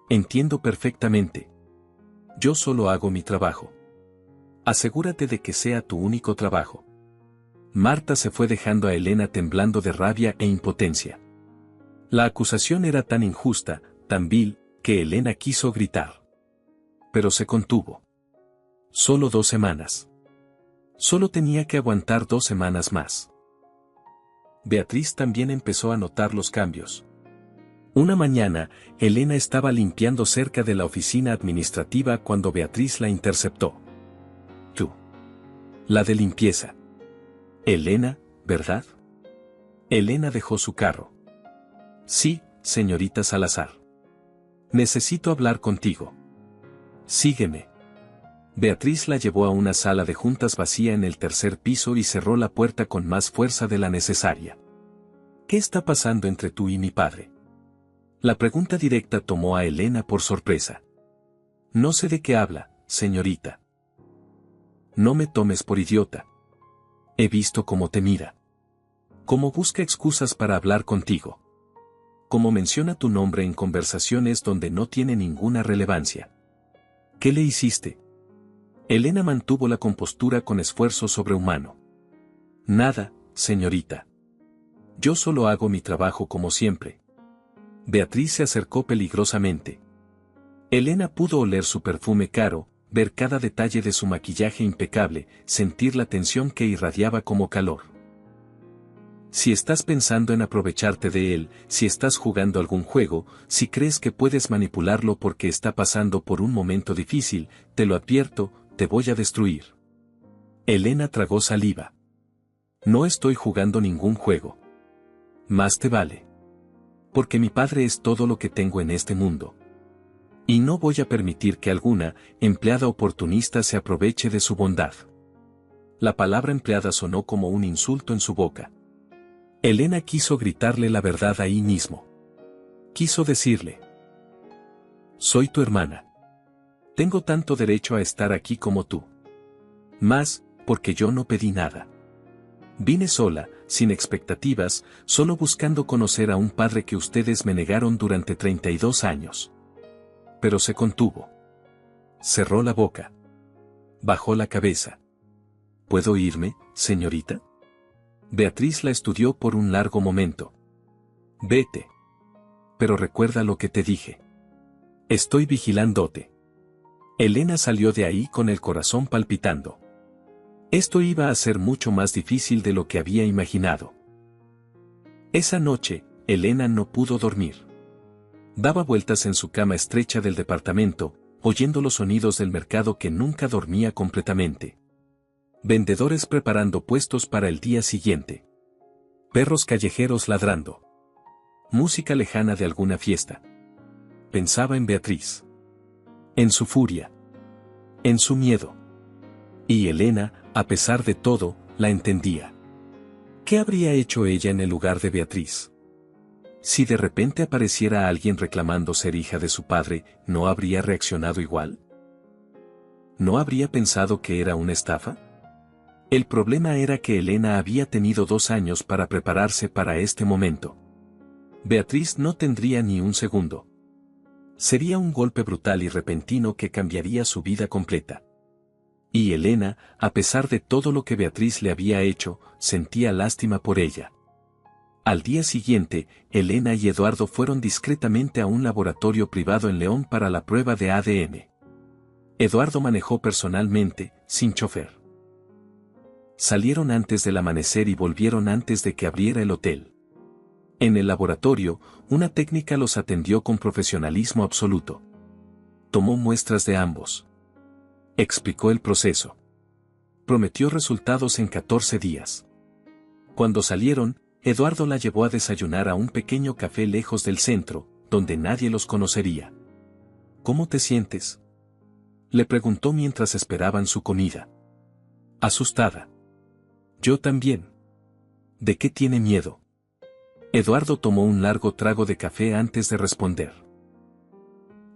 Entiendo perfectamente. Yo solo hago mi trabajo. Asegúrate de que sea tu único trabajo. Marta se fue dejando a Elena temblando de rabia e impotencia. La acusación era tan injusta, tan vil, que Elena quiso gritar. Pero se contuvo. Solo 2 semanas. Solo tenía que aguantar 2 semanas más. Beatriz también empezó a notar los cambios. Una mañana, Elena estaba limpiando cerca de la oficina administrativa cuando Beatriz la interceptó. Tú. La de limpieza. Elena, ¿verdad? Elena dejó su carro. Sí, señorita Salazar. Necesito hablar contigo. Sígueme. Beatriz la llevó a una sala de juntas vacía en el 3er piso y cerró la puerta con más fuerza de la necesaria. ¿Qué está pasando entre tú y mi padre? La pregunta directa tomó a Elena por sorpresa. No sé de qué habla, señorita. No me tomes por idiota. He visto cómo te mira. Cómo busca excusas para hablar contigo. Cómo menciona tu nombre en conversaciones donde no tiene ninguna relevancia. ¿Qué le hiciste? Elena mantuvo la compostura con esfuerzo sobrehumano. Nada, señorita. Yo solo hago mi trabajo como siempre. Beatriz se acercó peligrosamente. Elena pudo oler su perfume caro, ver cada detalle de su maquillaje impecable, sentir la tensión que irradiaba como calor. Si estás pensando en aprovecharte de él, si estás jugando algún juego, si crees que puedes manipularlo porque está pasando por un momento difícil, te lo advierto, te voy a destruir. Elena tragó saliva. No estoy jugando ningún juego. Más te vale. Porque mi padre es todo lo que tengo en este mundo. Y no voy a permitir que alguna empleada oportunista se aproveche de su bondad. La palabra empleada sonó como un insulto en su boca. Elena quiso gritarle la verdad ahí mismo. Quiso decirle: soy tu hermana. Tengo tanto derecho a estar aquí como tú. Más, porque yo no pedí nada. Vine sola, sin expectativas, solo buscando conocer a un padre que ustedes me negaron durante 32 años. Pero se contuvo. Cerró la boca. Bajó la cabeza. ¿Puedo irme, señorita? Beatriz la estudió por un largo momento. Vete. Pero recuerda lo que te dije. Estoy vigilándote. Elena salió de ahí con el corazón palpitando. Esto iba a ser mucho más difícil de lo que había imaginado. Esa noche, Elena no pudo dormir. Daba vueltas en su cama estrecha del departamento, oyendo los sonidos del mercado que nunca dormía completamente. Vendedores preparando puestos para el día siguiente. Perros callejeros ladrando. Música lejana de alguna fiesta. Pensaba en Beatriz. En su furia. En su miedo. Y Elena, a pesar de todo, la entendía. ¿Qué habría hecho ella en el lugar de Beatriz? Si de repente apareciera alguien reclamando ser hija de su padre, ¿no habría reaccionado igual? ¿No habría pensado que era una estafa? El problema era que Elena había tenido 2 años para prepararse para este momento. Beatriz no tendría ni un segundo. Sería un golpe brutal y repentino que cambiaría su vida completa. Y Elena, a pesar de todo lo que Beatriz le había hecho, sentía lástima por ella. Al día siguiente, Elena y Eduardo fueron discretamente a un laboratorio privado en León para la prueba de ADN. Eduardo manejó personalmente, sin chofer. Salieron antes del amanecer y volvieron antes de que abriera el hotel. En el laboratorio, una técnica los atendió con profesionalismo absoluto. Tomó muestras de ambos. Explicó el proceso. Prometió resultados en 14 días. Cuando salieron, Eduardo la llevó a desayunar a un pequeño café lejos del centro, donde nadie los conocería. ¿Cómo te sientes?, le preguntó mientras esperaban su comida. Asustada. Yo también. ¿De qué tiene miedo? Eduardo tomó un largo trago de café antes de responder.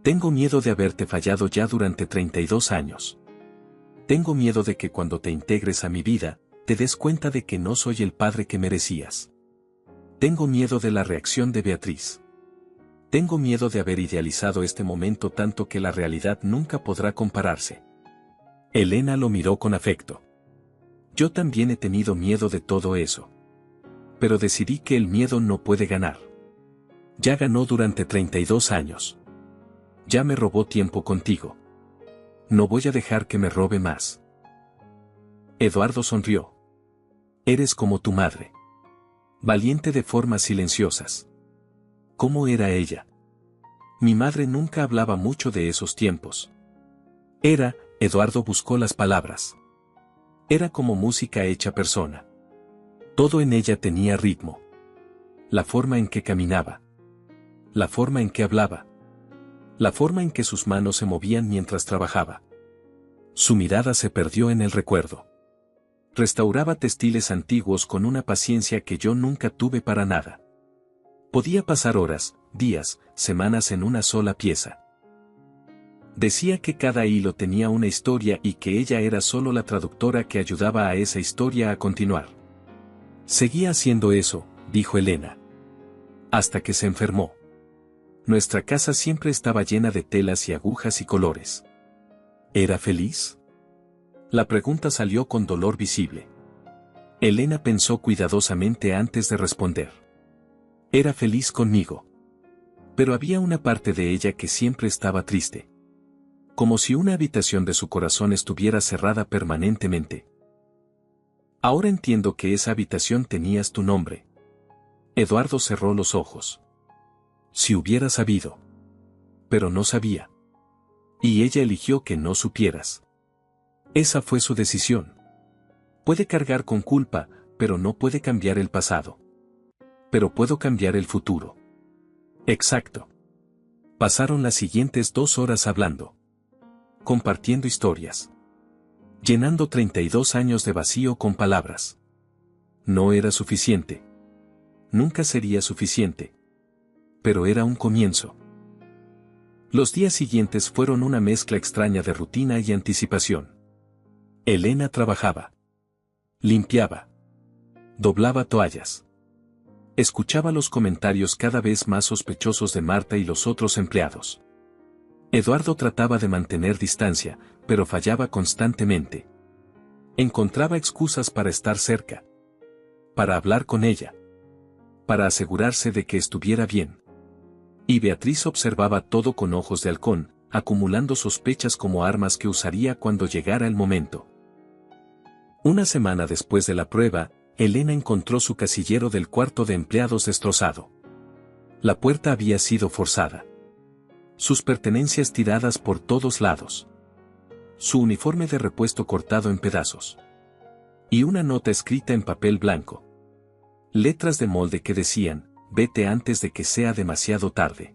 Tengo miedo de haberte fallado ya durante 32 años. Tengo miedo de que cuando te integres a mi vida, te des cuenta de que no soy el padre que merecías. Tengo miedo de la reacción de Beatriz. Tengo miedo de haber idealizado este momento tanto que la realidad nunca podrá compararse. Elena lo miró con afecto. Yo también he tenido miedo de todo eso. Pero decidí que el miedo no puede ganar. Ya ganó durante 32 años. Ya me robó tiempo contigo. No voy a dejar que me robe más. Eduardo sonrió. Eres como tu madre. Valiente de formas silenciosas. ¿Cómo era ella? Mi madre nunca hablaba mucho de esos tiempos. Eduardo buscó las palabras. Era como música hecha persona. Todo en ella tenía ritmo. La forma en que caminaba. La forma en que hablaba. La forma en que sus manos se movían mientras trabajaba. Su mirada se perdió en el recuerdo. Restauraba textiles antiguos con una paciencia que yo nunca tuve para nada. Podía pasar horas, días, semanas en una sola pieza. Decía que cada hilo tenía una historia y que ella era solo la traductora que ayudaba a esa historia a continuar. Seguía haciendo eso, dijo Elena. Hasta que se enfermó. Nuestra casa siempre estaba llena de telas y agujas y colores. ¿Era feliz? La pregunta salió con dolor visible. Elena pensó cuidadosamente antes de responder. Era feliz conmigo. Pero había una parte de ella que siempre estaba triste. Como si una habitación de su corazón estuviera cerrada permanentemente. Ahora entiendo que esa habitación tenías tu nombre. Eduardo cerró los ojos. Si hubiera sabido. Pero no sabía. Y ella eligió que no supieras. Esa fue su decisión. Puede cargar con culpa, pero no puede cambiar el pasado. Pero puedo cambiar el futuro. Exacto. Pasaron las siguientes 2 horas hablando. Compartiendo historias. Llenando 32 años de vacío con palabras. No era suficiente. Nunca sería suficiente. Pero era un comienzo. Los días siguientes fueron una mezcla extraña de rutina y anticipación. Elena trabajaba. Limpiaba. Doblaba toallas. Escuchaba los comentarios cada vez más sospechosos de Marta y los otros empleados. Eduardo trataba de mantener distancia, pero fallaba constantemente. Encontraba excusas para estar cerca. Para hablar con ella. Para asegurarse de que estuviera bien. Y Beatriz observaba todo con ojos de halcón, acumulando sospechas como armas que usaría cuando llegara el momento. Una semana después de la prueba, Elena encontró su casillero del cuarto de empleados destrozado. La puerta había sido forzada. Sus pertenencias tiradas por todos lados. Su uniforme de repuesto cortado en pedazos. Y una nota escrita en papel blanco. Letras de molde que decían, vete antes de que sea demasiado tarde.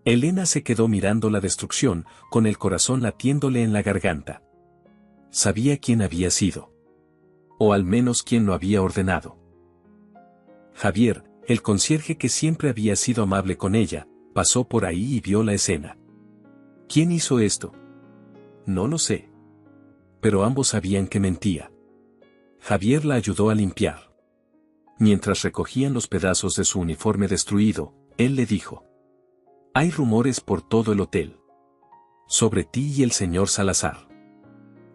Elena se quedó mirando la destrucción, con el corazón latiéndole en la garganta. Sabía quién había sido. O al menos quién lo había ordenado. Javier, el conserje que siempre había sido amable con ella, pasó por ahí y vio la escena. ¿Quién hizo esto? No lo sé. Pero ambos sabían que mentía. Javier la ayudó a limpiar. Mientras recogían los pedazos de su uniforme destruido, él le dijo. Hay rumores por todo el hotel. Sobre ti y el señor Salazar.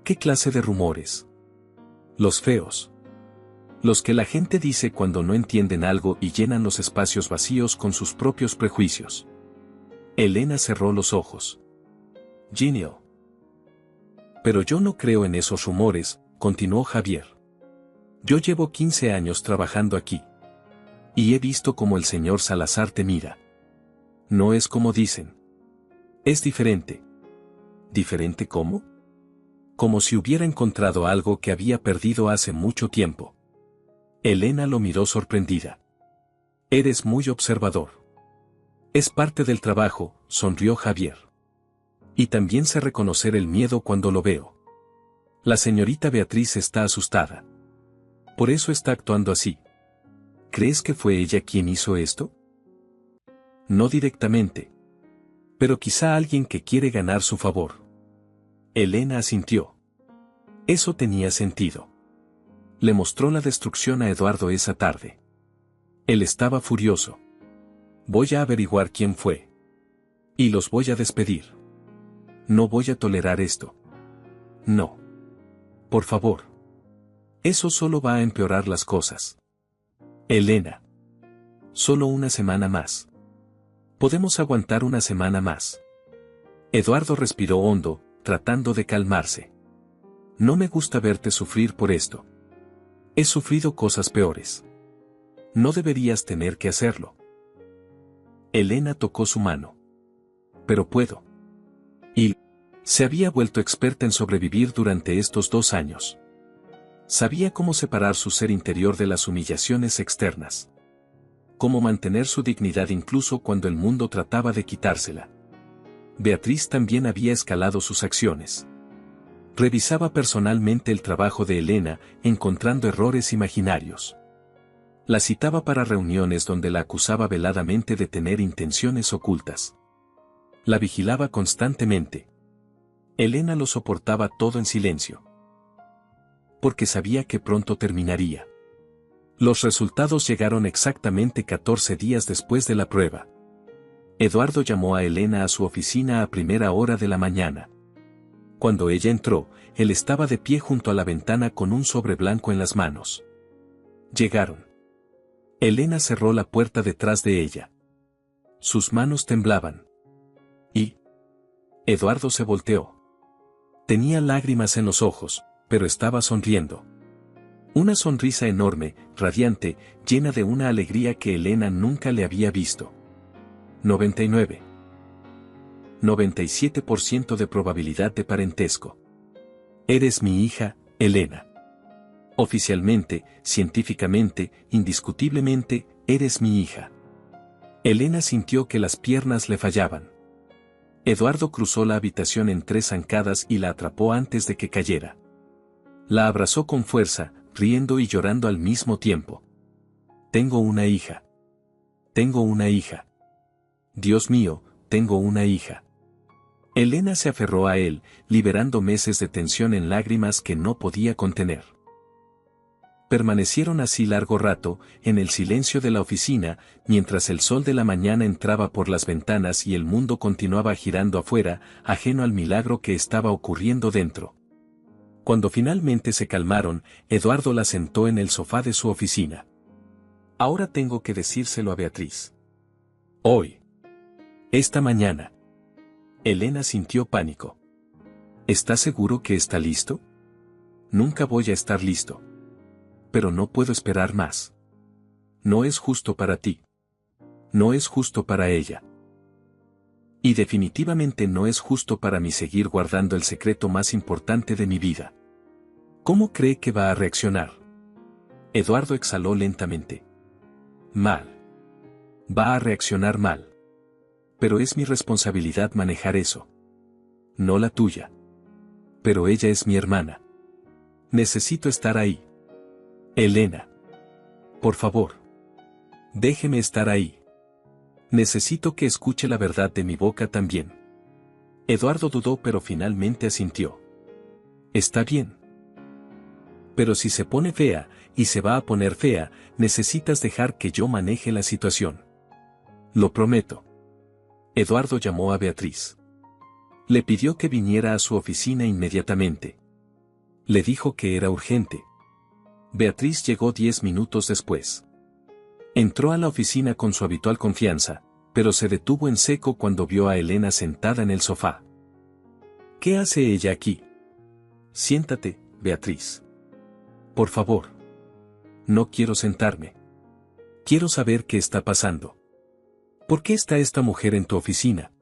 ¿Qué clase de rumores? Los feos. Los que la gente dice cuando no entienden algo y llenan los espacios vacíos con sus propios prejuicios. Elena cerró los ojos. Genial. Pero yo no creo en esos rumores, continuó Javier. Yo llevo 15 años trabajando aquí. Y he visto cómo el señor Salazar te mira. No es como dicen. Es diferente. ¿Diferente cómo? Como si hubiera encontrado algo que había perdido hace mucho tiempo. Elena lo miró sorprendida. Eres muy observador. Es parte del trabajo, sonrió Javier. Y también sé reconocer el miedo cuando lo veo. La señorita Beatriz está asustada. Por eso está actuando así. ¿Crees que fue ella quien hizo esto? No directamente. Pero quizá alguien que quiere ganar su favor. Elena asintió. Eso tenía sentido. Le mostró la destrucción a Eduardo esa tarde. Él estaba furioso. Voy a averiguar quién fue. Y los voy a despedir. No voy a tolerar esto. No. Por favor. Eso solo va a empeorar las cosas. Elena. Solo una semana más. Podemos aguantar una semana más. Eduardo respiró hondo, tratando de calmarse. No me gusta verte sufrir por esto. He sufrido cosas peores. No deberías tener que hacerlo. Elena tocó su mano. Pero puedo. Y se había vuelto experta en sobrevivir durante estos 2 años. Sabía cómo separar su ser interior de las humillaciones externas. Cómo mantener su dignidad incluso cuando el mundo trataba de quitársela. Beatriz también había escalado sus acciones. Revisaba personalmente el trabajo de Elena, encontrando errores imaginarios. La citaba para reuniones donde la acusaba veladamente de tener intenciones ocultas. La vigilaba constantemente. Elena lo soportaba todo en silencio. Porque sabía que pronto terminaría. Los resultados llegaron exactamente 14 días después de la prueba. Eduardo llamó a Elena a su oficina a primera hora de la mañana. Cuando ella entró, él estaba de pie junto a la ventana con un sobre blanco en las manos. Llegaron. Elena cerró la puerta detrás de ella. Sus manos temblaban. Y Eduardo se volteó. Tenía lágrimas en los ojos, pero estaba sonriendo. Una sonrisa enorme, radiante, llena de una alegría que Elena nunca le había visto. 97% de probabilidad de parentesco. Eres mi hija, Elena. Oficialmente, científicamente, indiscutiblemente, eres mi hija. Elena sintió que las piernas le fallaban. Eduardo cruzó la habitación en 3 zancadas y la atrapó antes de que cayera. La abrazó con fuerza, riendo y llorando al mismo tiempo. Tengo una hija. Tengo una hija. Dios mío, tengo una hija. Elena se aferró a él, liberando meses de tensión en lágrimas que no podía contener. Permanecieron así largo rato, en el silencio de la oficina, mientras el sol de la mañana entraba por las ventanas y el mundo continuaba girando afuera, ajeno al milagro que estaba ocurriendo dentro. Cuando finalmente se calmaron, Eduardo la sentó en el sofá de su oficina. Ahora tengo que decírselo a Beatriz. Hoy. Esta mañana. Elena sintió pánico. ¿Estás seguro que está listo? Nunca voy a estar listo. Pero no puedo esperar más. No es justo para ti. No es justo para ella. Y definitivamente no es justo para mí seguir guardando el secreto más importante de mi vida. ¿Cómo cree que va a reaccionar? Eduardo exhaló lentamente. Mal. Va a reaccionar mal. Pero es mi responsabilidad manejar eso. No la tuya. Pero ella es mi hermana. Necesito estar ahí. Elena. Por favor. Déjeme estar ahí. Necesito que escuche la verdad de mi boca también. Eduardo dudó pero finalmente asintió. Está bien. Pero si se pone fea, y se va a poner fea, necesitas dejar que yo maneje la situación. Lo prometo. Eduardo llamó a Beatriz. Le pidió que viniera a su oficina inmediatamente. Le dijo que era urgente. Beatriz llegó 10 minutos después. Entró a la oficina con su habitual confianza, pero se detuvo en seco cuando vio a Elena sentada en el sofá. ¿Qué hace ella aquí? Siéntate, Beatriz. Por favor. No quiero sentarme. Quiero saber qué está pasando. ¿Por qué está esta mujer en tu oficina?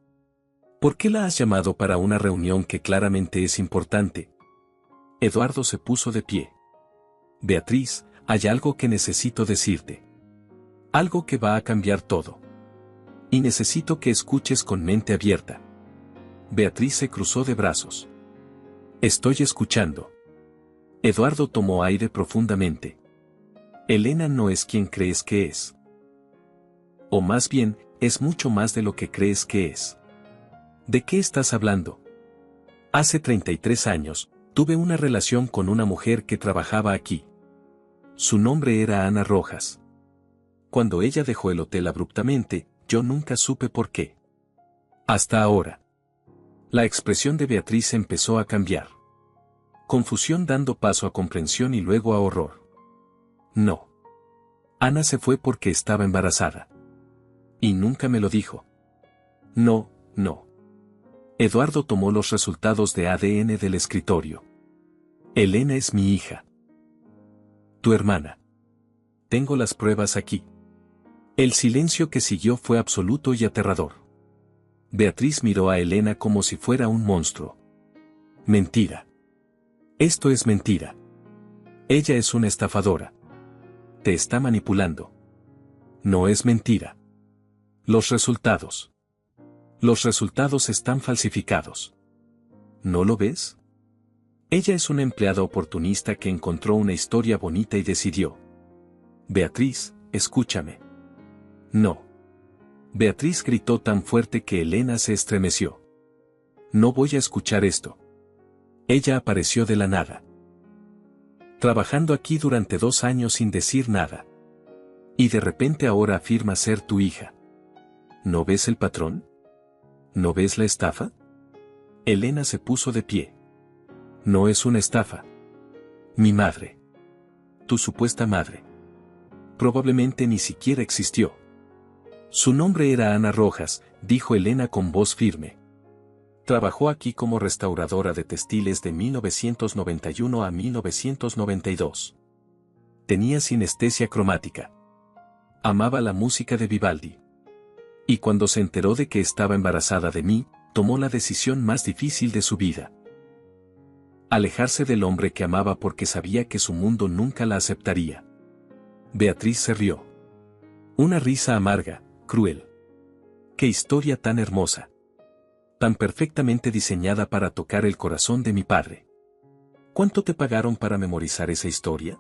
¿Por qué la has llamado para una reunión que claramente es importante? Eduardo se puso de pie. Beatriz, hay algo que necesito decirte. Algo que va a cambiar todo. Y necesito que escuches con mente abierta. Beatriz se cruzó de brazos. Estoy escuchando. Eduardo tomó aire profundamente. Elena no es quien crees que es. O más bien, es mucho más de lo que crees que es. ¿De qué estás hablando? Hace 33 años, tuve una relación con una mujer que trabajaba aquí. Su nombre era Ana Rojas. Cuando ella dejó el hotel abruptamente, yo nunca supe por qué. Hasta ahora. La expresión de Beatriz empezó a cambiar. Confusión dando paso a comprensión y luego a horror. No. Ana se fue porque estaba embarazada. Y nunca me lo dijo. No, no. Eduardo tomó los resultados de ADN del escritorio. Elena es mi hija. Tu hermana. Tengo las pruebas aquí. El silencio que siguió fue absoluto y aterrador. Beatriz miró a Elena como si fuera un monstruo. Mentira. Esto es mentira. Ella es una estafadora. Te está manipulando. No es mentira. Los resultados. Los resultados están falsificados. ¿No lo ves? Ella es una empleada oportunista que encontró una historia bonita y decidió. Beatriz, escúchame. No. Beatriz gritó tan fuerte que Elena se estremeció. No voy a escuchar esto. Ella apareció de la nada. Trabajando aquí durante 2 años sin decir nada. Y de repente ahora afirma ser tu hija. ¿No ves el patrón? ¿No ves la estafa? Elena se puso de pie. No es una estafa. Mi madre. Tu supuesta madre. Probablemente ni siquiera existió. Su nombre era Ana Rojas, dijo Elena con voz firme. Trabajó aquí como restauradora de textiles de 1991 a 1992. Tenía sinestesia cromática. Amaba la música de Vivaldi. Y cuando se enteró de que estaba embarazada de mí, tomó la decisión más difícil de su vida. Alejarse del hombre que amaba porque sabía que su mundo nunca la aceptaría. Beatriz se rió. Una risa amarga, cruel. ¡Qué historia tan hermosa! Tan perfectamente diseñada para tocar el corazón de mi padre. ¿Cuánto te pagaron para memorizar esa historia?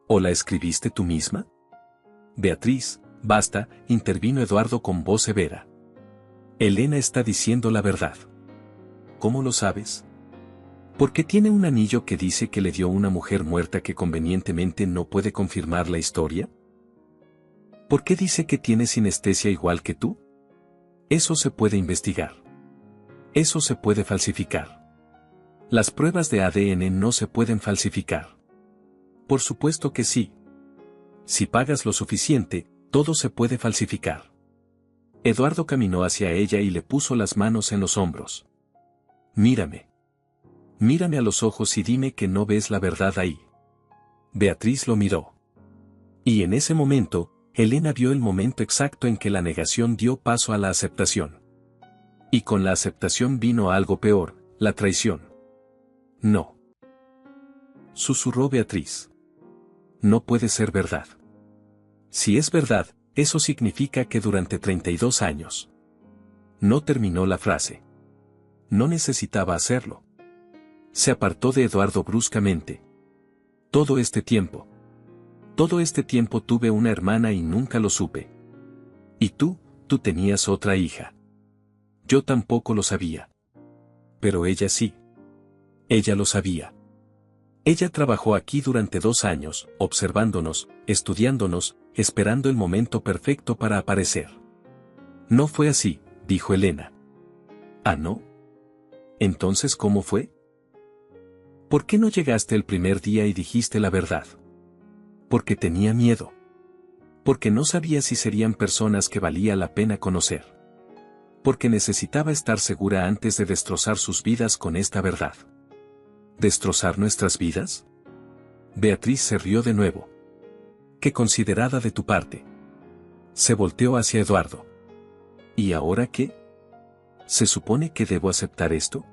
¿O la escribiste tú misma? Beatriz, basta, intervino Eduardo con voz severa. Elena está diciendo la verdad. ¿Cómo lo sabes? Porque tiene un anillo que dice que le dio una mujer muerta que convenientemente no puede confirmar la historia. ¿Por qué dice que tiene sinestesia igual que tú? Eso se puede investigar. Eso se puede falsificar. Las pruebas de ADN no se pueden falsificar. Por supuesto que sí. Si pagas lo suficiente, todo se puede falsificar. Eduardo caminó hacia ella y le puso las manos en los hombros. Mírame. Mírame a los ojos y dime que no ves la verdad ahí. Beatriz lo miró. Y en ese momento, Elena vio el momento exacto en que la negación dio paso a la aceptación. Y con la aceptación vino algo peor, la traición. No. Susurró Beatriz. No puede ser verdad. Si es verdad, eso significa que durante 32 años. No terminó la frase. No necesitaba hacerlo. Se apartó de Eduardo bruscamente. Todo este tiempo tuve una hermana y nunca lo supe. Y tú tenías otra hija. Yo tampoco lo sabía. Pero ella sí. Ella lo sabía. Ella trabajó aquí durante 2 años, observándonos, estudiándonos, esperando el momento perfecto para aparecer. No fue así, dijo Elena. ¿Ah, no? Entonces, ¿cómo fue? ¿Por qué no llegaste el primer día y dijiste la verdad? Porque tenía miedo. Porque no sabía si serían personas que valía la pena conocer. Porque necesitaba estar segura antes de destrozar sus vidas con esta verdad. ¿Destrozar nuestras vidas? Beatriz se rió de nuevo. Qué considerada de tu parte. Se volteó hacia Eduardo. ¿Y ahora qué? ¿Se supone que debo aceptar esto?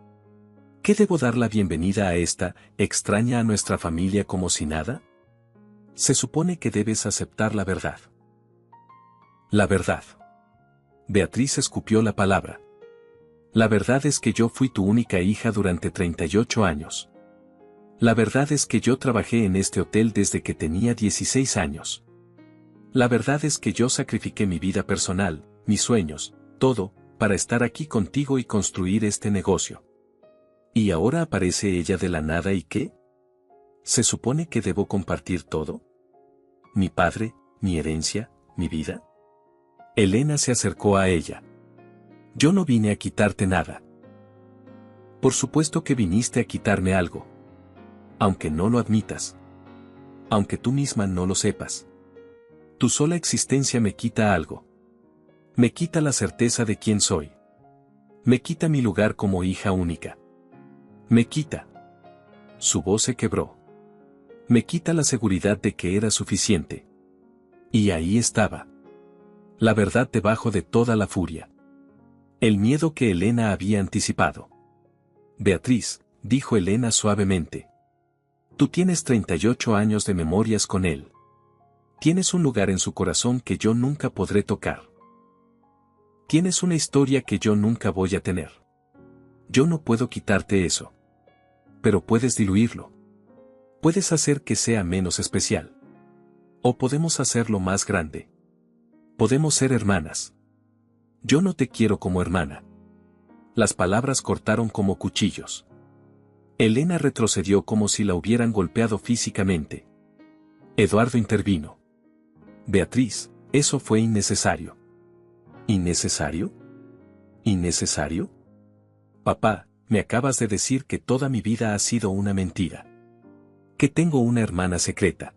¿Qué debo dar la bienvenida a esta, extraña a nuestra familia como si nada? Se supone que debes aceptar la verdad. La verdad. Beatriz escupió la palabra. La verdad es que yo fui tu única hija durante 38 años. La verdad es que yo trabajé en este hotel desde que tenía 16 años. La verdad es que yo sacrifiqué mi vida personal, mis sueños, todo, para estar aquí contigo y construir este negocio. ¿Y ahora aparece ella de la nada y qué? ¿Se supone que debo compartir todo? ¿Mi padre, mi herencia, mi vida? Elena se acercó a ella. Yo no vine a quitarte nada. Por supuesto que viniste a quitarme algo. Aunque no lo admitas. Aunque tú misma no lo sepas. Tu sola existencia me quita algo. Me quita la certeza de quién soy. Me quita mi lugar como hija única. Me quita. Su voz se quebró. Me quita la seguridad de que era suficiente. Y ahí estaba. La verdad debajo de toda la furia. El miedo que Elena había anticipado. Beatriz, dijo Elena suavemente. Tú tienes 38 años de memorias con él. Tienes un lugar en su corazón que yo nunca podré tocar. Tienes una historia que yo nunca voy a tener. Yo no puedo quitarte eso. Pero puedes diluirlo. Puedes hacer que sea menos especial. O podemos hacerlo más grande. Podemos ser hermanas. Yo no te quiero como hermana. Las palabras cortaron como cuchillos. Elena retrocedió como si la hubieran golpeado físicamente. Eduardo intervino. Beatriz, eso fue innecesario. ¿Innecesario? ¿Innecesario? Papá, me acabas de decir que toda mi vida ha sido una mentira. Que tengo una hermana secreta.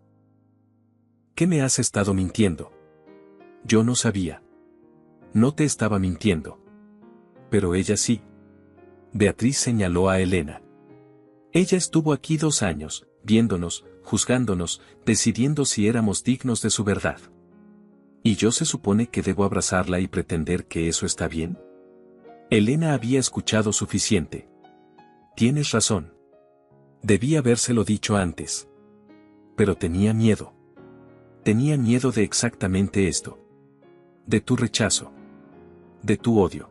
¿Qué me has estado mintiendo? Yo no sabía. No te estaba mintiendo. Pero ella sí. Beatriz señaló a Elena. Ella estuvo aquí 2 años, viéndonos, juzgándonos, decidiendo si éramos dignos de su verdad. ¿Y yo se supone que debo abrazarla y pretender que eso está bien? Elena había escuchado suficiente. Tienes razón. Debí habérselo dicho antes. Pero tenía miedo. Tenía miedo de exactamente esto. De tu rechazo. De tu odio.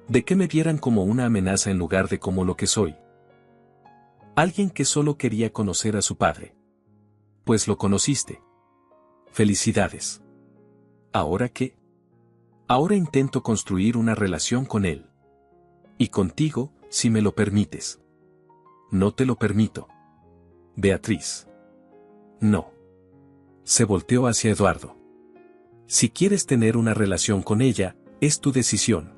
De que me vieran como una amenaza en lugar de como lo que soy. Alguien que solo quería conocer a su padre. Pues lo conociste. Felicidades. ¿Ahora qué? Ahora intento construir una relación con él. Y contigo, si me lo permites. No te lo permito. Beatriz. No. Se volteó hacia Eduardo. Si quieres tener una relación con ella, es tu decisión.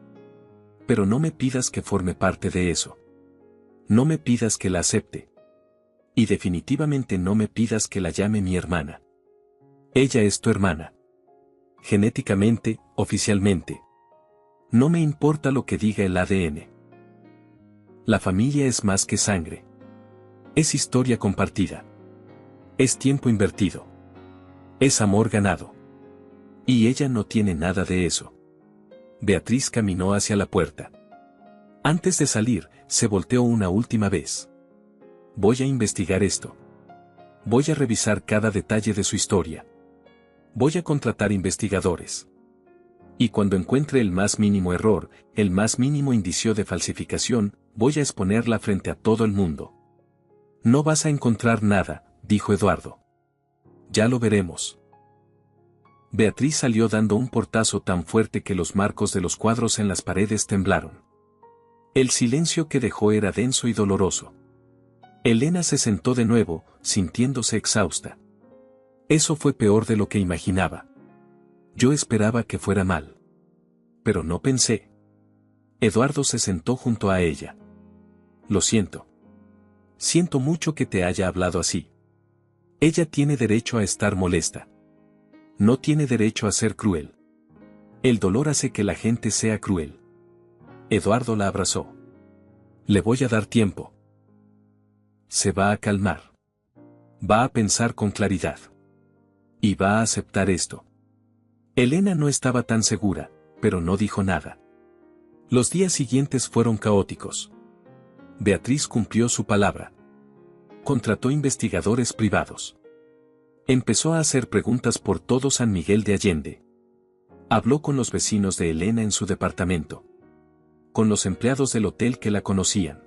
Pero no me pidas que forme parte de eso. No me pidas que la acepte. Y definitivamente no me pidas que la llame mi hermana. Ella es tu hermana. Genéticamente, oficialmente. No me importa lo que diga el ADN. La familia es más que sangre. Es historia compartida. Es tiempo invertido. Es amor ganado. Y ella no tiene nada de eso. Beatriz caminó hacia la puerta. Antes de salir, se volteó una última vez. Voy a investigar esto. Voy a revisar cada detalle de su historia. Voy a contratar investigadores. Y cuando encuentre el más mínimo error, el más mínimo indicio de falsificación, voy a exponerla frente a todo el mundo. No vas a encontrar nada, dijo Eduardo. Ya lo veremos. Beatriz salió dando un portazo tan fuerte que los marcos de los cuadros en las paredes temblaron. El silencio que dejó era denso y doloroso. Elena se sentó de nuevo, sintiéndose exhausta. Eso fue peor de lo que imaginaba. Yo esperaba que fuera mal. Pero no pensé. Eduardo se sentó junto a ella. Lo siento. Siento mucho que te haya hablado así. Ella tiene derecho a estar molesta. No tiene derecho a ser cruel. El dolor hace que la gente sea cruel. Eduardo la abrazó. Le voy a dar tiempo. Se va a calmar. Va a pensar con claridad. Y va a aceptar esto. Elena no estaba tan segura, pero no dijo nada. Los días siguientes fueron caóticos. Beatriz cumplió su palabra. Contrató investigadores privados. Empezó a hacer preguntas por todo San Miguel de Allende. Habló con los vecinos de Elena en su departamento. Con los empleados del hotel que la conocían.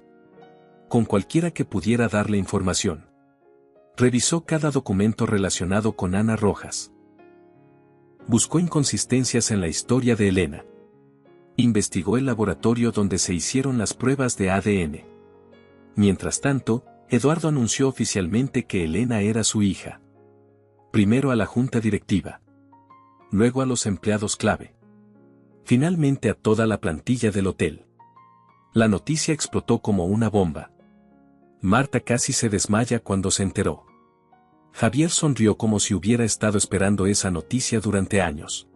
Con cualquiera que pudiera darle información. Revisó cada documento relacionado con Ana Rojas. Buscó inconsistencias en la historia de Elena. Investigó el laboratorio donde se hicieron las pruebas de ADN. Mientras tanto, Eduardo anunció oficialmente que Elena era su hija. Primero a la junta directiva. luego a los empleados clave. Finalmente a toda la plantilla del hotel. La noticia explotó como una bomba. Marta casi se desmaya cuando se enteró. Javier sonrió como si hubiera estado esperando esa noticia durante años.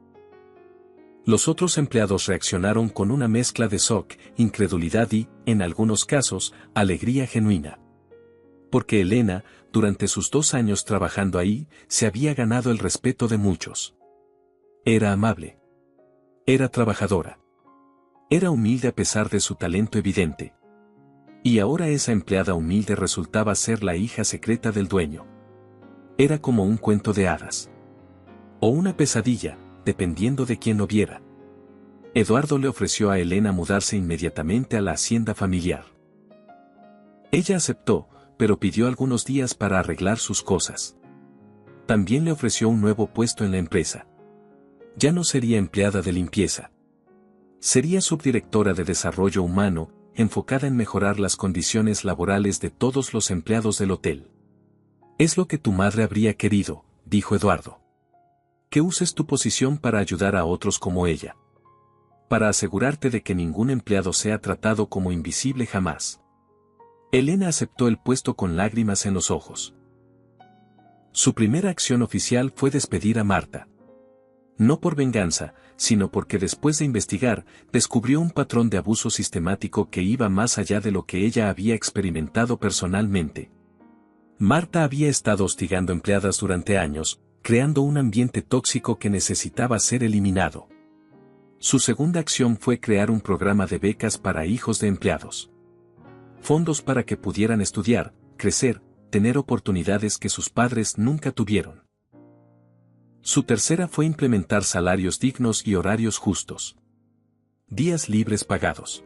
Los otros empleados reaccionaron con una mezcla de shock, incredulidad y, en algunos casos, alegría genuina. Porque Elena, durante sus 2 años trabajando ahí, se había ganado el respeto de muchos. Era amable. Era trabajadora. Era humilde a pesar de su talento evidente. Y ahora esa empleada humilde resultaba ser la hija secreta del dueño. Era como un cuento de hadas. O una pesadilla, dependiendo de quien lo viera. Eduardo le ofreció a Elena mudarse inmediatamente a la hacienda familiar. Ella aceptó, pero pidió algunos días para arreglar sus cosas. También le ofreció un nuevo puesto en la empresa. Ya no sería empleada de limpieza. Sería subdirectora de desarrollo humano, enfocada en mejorar las condiciones laborales de todos los empleados del hotel. Es lo que tu madre habría querido, dijo Eduardo. Que uses tu posición para ayudar a otros como ella. Para asegurarte de que ningún empleado sea tratado como invisible jamás. Elena aceptó el puesto con lágrimas en los ojos. Su primera acción oficial fue despedir a Marta. No por venganza, sino porque después de investigar, descubrió un patrón de abuso sistemático que iba más allá de lo que ella había experimentado personalmente. Marta había estado hostigando empleadas durante años, creando un ambiente tóxico que necesitaba ser eliminado. Su segunda acción fue crear un programa de becas para hijos de empleados. Fondos para que pudieran estudiar, crecer, tener oportunidades que sus padres nunca tuvieron. Su tercera fue implementar salarios dignos y horarios justos. Días libres pagados.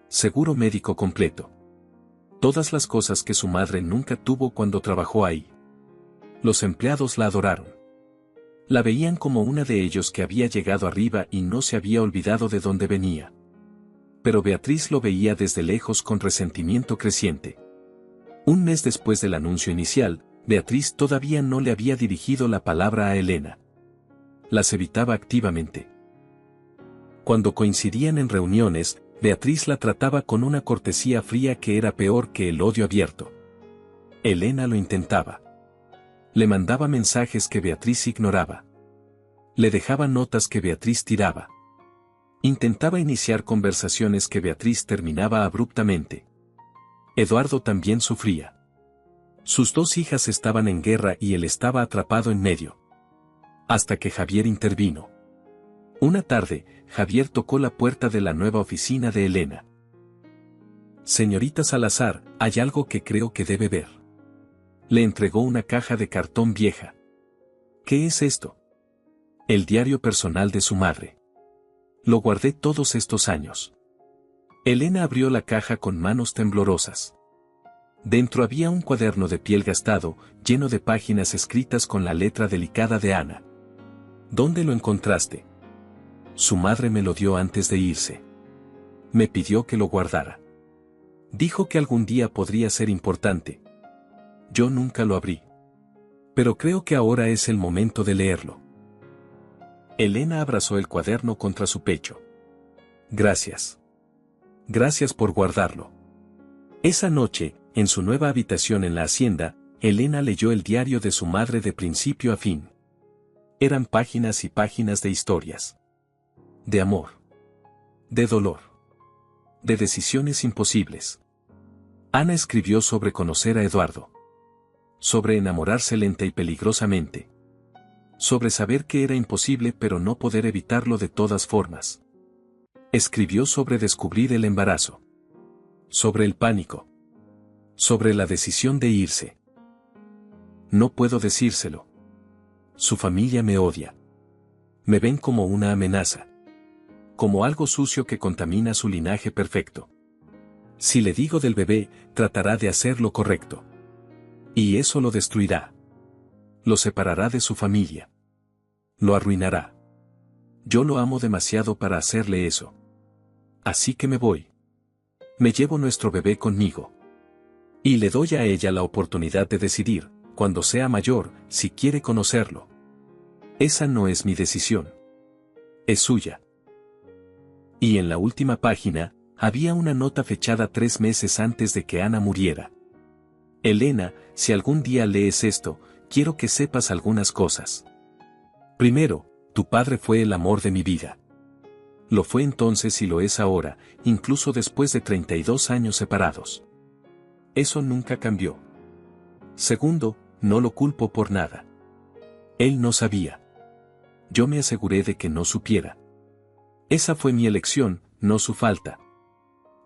Seguro médico completo. Todas las cosas que su madre nunca tuvo cuando trabajó ahí. Los empleados la adoraron. La veían como una de ellos que había llegado arriba y no se había olvidado de dónde venía. Pero Beatriz lo veía desde lejos con resentimiento creciente. Un mes después del anuncio inicial, Beatriz todavía no le había dirigido la palabra a Elena. Las evitaba activamente. Cuando coincidían en reuniones, Beatriz la trataba con una cortesía fría que era peor que el odio abierto. Elena lo intentaba. Le mandaba mensajes que Beatriz ignoraba. Le dejaba notas que Beatriz tiraba. Intentaba iniciar conversaciones que Beatriz terminaba abruptamente. Eduardo también sufría. Sus 2 hijas estaban en guerra y él estaba atrapado en medio. Hasta que Javier intervino. Una tarde, Javier tocó la puerta de la nueva oficina de Elena. Señorita Salazar, hay algo que creo que debe ver. Le entregó una caja de cartón vieja. ¿Qué es esto? El diario personal de su madre. Lo guardé todos estos años. Elena abrió la caja con manos temblorosas. Dentro había un cuaderno de piel gastado, lleno de páginas escritas con la letra delicada de Ana. ¿Dónde lo encontraste? Su madre me lo dio antes de irse. Me pidió que lo guardara. Dijo que algún día podría ser importante. Yo nunca lo abrí. Pero creo que ahora es el momento de leerlo. Elena abrazó el cuaderno contra su pecho. Gracias. Gracias por guardarlo. Esa noche, en su nueva habitación en la hacienda, Elena leyó el diario de su madre de principio a fin. Eran páginas y páginas de historias. De amor. De dolor. De decisiones imposibles. Ana escribió sobre conocer a Eduardo. Sobre enamorarse lenta y peligrosamente. Sobre saber que era imposible pero no poder evitarlo de todas formas. Escribió sobre descubrir el embarazo. Sobre el pánico. Sobre la decisión de irse. No puedo decírselo. Su familia me odia. Me ven como una amenaza. Como algo sucio que contamina su linaje perfecto. Si le digo del bebé, tratará de hacer lo correcto. Y eso lo destruirá. Lo separará de su familia. Lo arruinará. Yo lo amo demasiado para hacerle eso. Así que me voy. Me llevo nuestro bebé conmigo. Y le doy a ella la oportunidad de decidir, cuando sea mayor, si quiere conocerlo. Esa no es mi decisión. Es suya. Y en la última página, había una nota fechada 3 meses antes de que Ana muriera. Elena, si algún día lees esto, quiero que sepas algunas cosas. Primero, tu padre fue el amor de mi vida. Lo fue entonces y lo es ahora, incluso después de 32 años separados. Eso nunca cambió. Segundo, no lo culpo por nada. Él no sabía. Yo me aseguré de que no supiera. Esa fue mi elección, no su falta.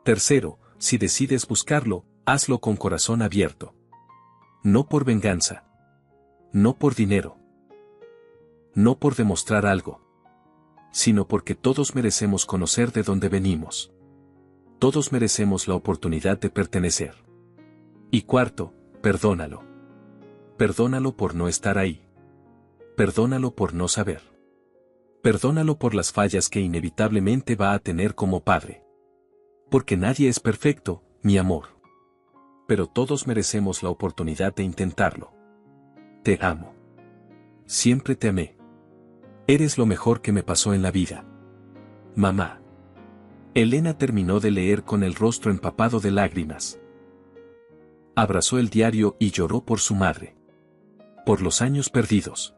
Tercero, si decides buscarlo, hazlo con corazón abierto. No por venganza. No por dinero. No por demostrar algo. Sino porque todos merecemos conocer de dónde venimos. Todos merecemos la oportunidad de pertenecer. Y cuarto, perdónalo. Perdónalo por no estar ahí. Perdónalo por no saber. Perdónalo por las fallas que inevitablemente va a tener como padre. Porque nadie es perfecto, mi amor. Pero todos merecemos la oportunidad de intentarlo. Te amo. Siempre te amé. Eres lo mejor que me pasó en la vida. Mamá. Elena terminó de leer con el rostro empapado de lágrimas. Abrazó el diario y lloró por su madre. Por los años perdidos.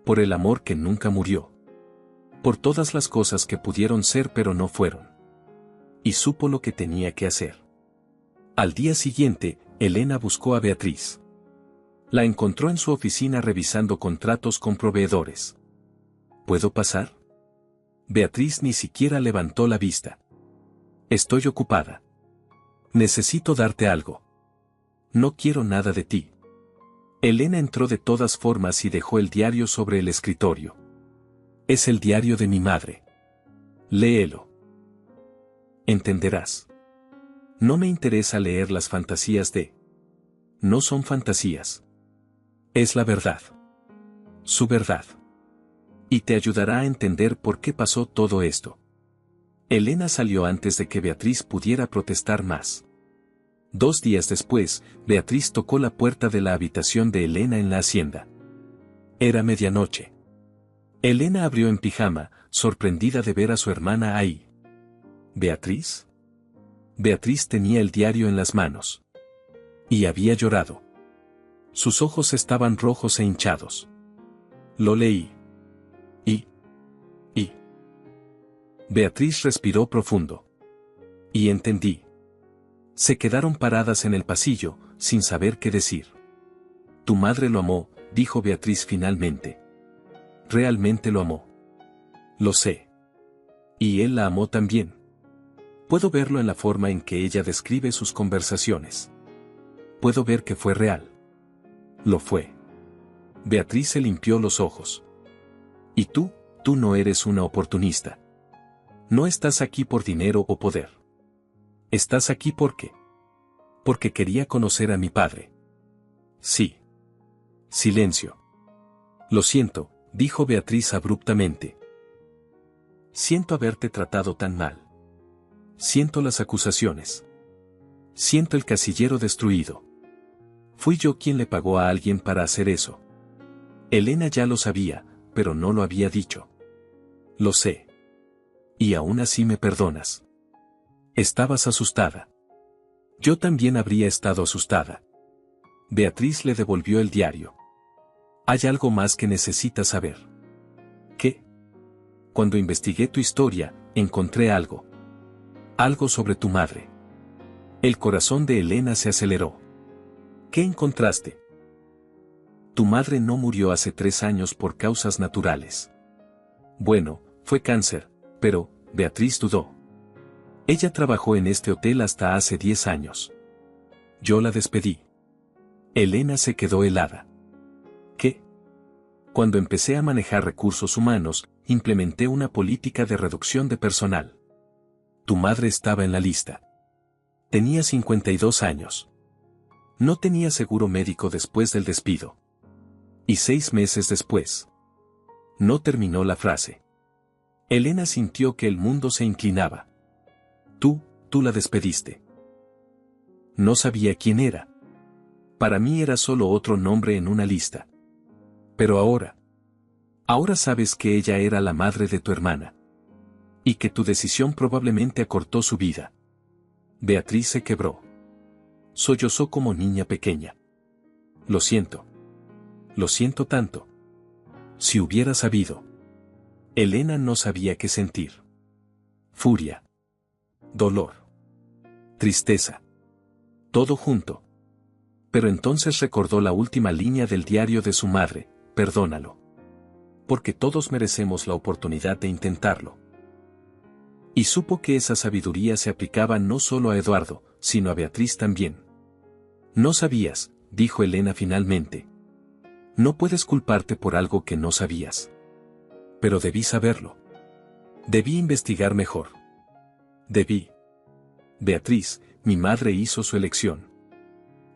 Por el amor que nunca murió. Por todas las cosas que pudieron ser pero no fueron. Y supo lo que tenía que hacer. Al día siguiente, Elena buscó a Beatriz. La encontró en su oficina revisando contratos con proveedores. ¿Puedo pasar? Beatriz ni siquiera levantó la vista. Estoy ocupada. Necesito darte algo. No quiero nada de ti. Elena entró de todas formas y dejó el diario sobre el escritorio. Es el diario de mi madre. Léelo. Entenderás. No me interesa leer las fantasías de... No son fantasías. Es la verdad. Su verdad. Y te ayudará a entender por qué pasó todo esto. Elena salió antes de que Beatriz pudiera protestar más. 2 días después, Beatriz tocó la puerta de la habitación de Elena en la hacienda. Era medianoche. Elena abrió en pijama, sorprendida de ver a su hermana ahí. ¿Beatriz? Beatriz tenía el diario en las manos. Y había llorado. Sus ojos estaban rojos e hinchados. Lo leí. Beatriz respiró profundo. Y entendí. Se quedaron paradas en el pasillo, sin saber qué decir. Tu madre lo amó, dijo Beatriz finalmente. Realmente lo amó. Lo sé. Y él la amó también. Puedo verlo en la forma en que ella describe sus conversaciones. Puedo ver que fue real. Lo fue. Beatriz se limpió los ojos. ¿Y tú no eres una oportunista? No estás aquí por dinero o poder. Estás aquí porque quería conocer a mi padre. Sí. Silencio. Lo siento, dijo Beatriz abruptamente. Siento haberte tratado tan mal. Siento las acusaciones. Siento el casillero destruido. Fui yo quien le pagó a alguien para hacer eso. Elena ya lo sabía, pero no lo había dicho. Lo sé. Y aún así me perdonas. Estabas asustada. Yo también habría estado asustada. Beatriz le devolvió el diario. Hay algo más que necesitas saber. ¿Qué? Cuando investigué tu historia, encontré algo. Algo sobre tu madre. El corazón de Elena se aceleró. ¿Qué encontraste? Tu madre no murió hace 3 años por causas naturales. Bueno, fue cáncer, pero, Beatriz dudó. Ella trabajó en este hotel hasta hace 10 años. Yo la despedí. Elena se quedó helada. ¿Qué? Cuando empecé a manejar recursos humanos, implementé una política de reducción de personal. Tu madre estaba en la lista. Tenía 52 años. No tenía seguro médico después del despido. Y 6 meses después. No terminó la frase. Elena sintió que el mundo se inclinaba. Tú la despediste. No sabía quién era. Para mí era solo otro nombre en una lista. Pero ahora. Ahora sabes que ella era la madre de tu hermana. Y que tu decisión probablemente acortó su vida. Beatriz se quebró. Sollozó como niña pequeña. Lo siento. Lo siento tanto. Si hubiera sabido. Elena no sabía qué sentir. Furia. Dolor. Tristeza. Todo junto. Pero entonces recordó la última línea del diario de su madre: perdónalo. Porque todos merecemos la oportunidad de intentarlo. Y supo que esa sabiduría se aplicaba no solo a Eduardo, sino a Beatriz también. No sabías, dijo Elena finalmente. No puedes culparte por algo que no sabías. Pero debí saberlo. Debí investigar mejor. Debí. Beatriz, mi madre hizo su elección.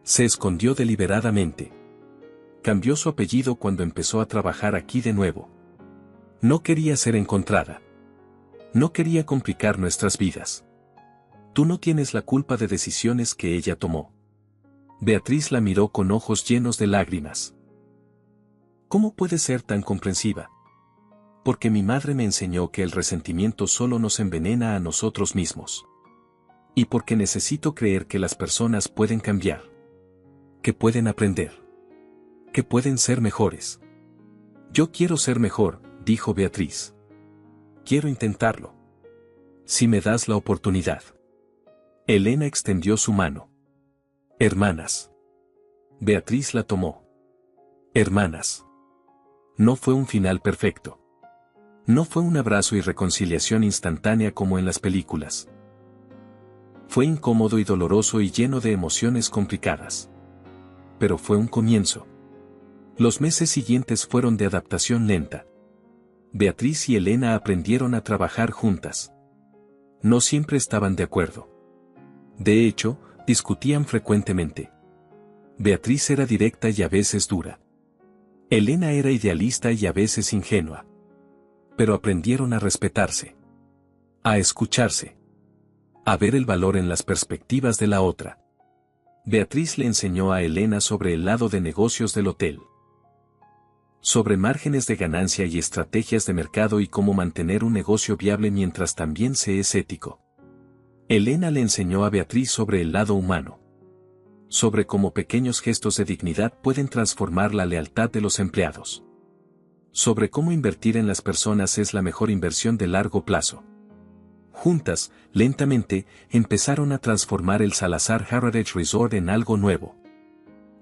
Se escondió deliberadamente. Cambió su apellido cuando empezó a trabajar aquí de nuevo. No quería ser encontrada. No quería complicar nuestras vidas. Tú no tienes la culpa de decisiones que ella tomó. Beatriz la miró con ojos llenos de lágrimas. ¿Cómo puedes ser tan comprensiva? Porque mi madre me enseñó que el resentimiento solo nos envenena a nosotros mismos. Y porque necesito creer que las personas pueden cambiar. Que pueden aprender. Que pueden ser mejores. Yo quiero ser mejor, dijo Beatriz. Quiero intentarlo. Si me das la oportunidad. Elena extendió su mano. Hermanas. Beatriz la tomó. Hermanas. No fue un final perfecto. No fue un abrazo y reconciliación instantánea como en las películas. Fue incómodo y doloroso y lleno de emociones complicadas. Pero fue un comienzo. Los meses siguientes fueron de adaptación lenta. Beatriz y Elena aprendieron a trabajar juntas. No siempre estaban de acuerdo. De hecho, discutían frecuentemente. Beatriz era directa y a veces dura. Elena era idealista y a veces ingenua. Pero aprendieron a respetarse. A escucharse. A ver el valor en las perspectivas de la otra. Beatriz le enseñó a Elena sobre el lado de negocios del hotel. Sobre márgenes de ganancia y estrategias de mercado y cómo mantener un negocio viable mientras también se es ético. Elena le enseñó a Beatriz sobre el lado humano. Sobre cómo pequeños gestos de dignidad pueden transformar la lealtad de los empleados. Sobre cómo invertir en las personas es la mejor inversión de largo plazo. Juntas, lentamente, empezaron a transformar el Salazar Heritage Resort en algo nuevo.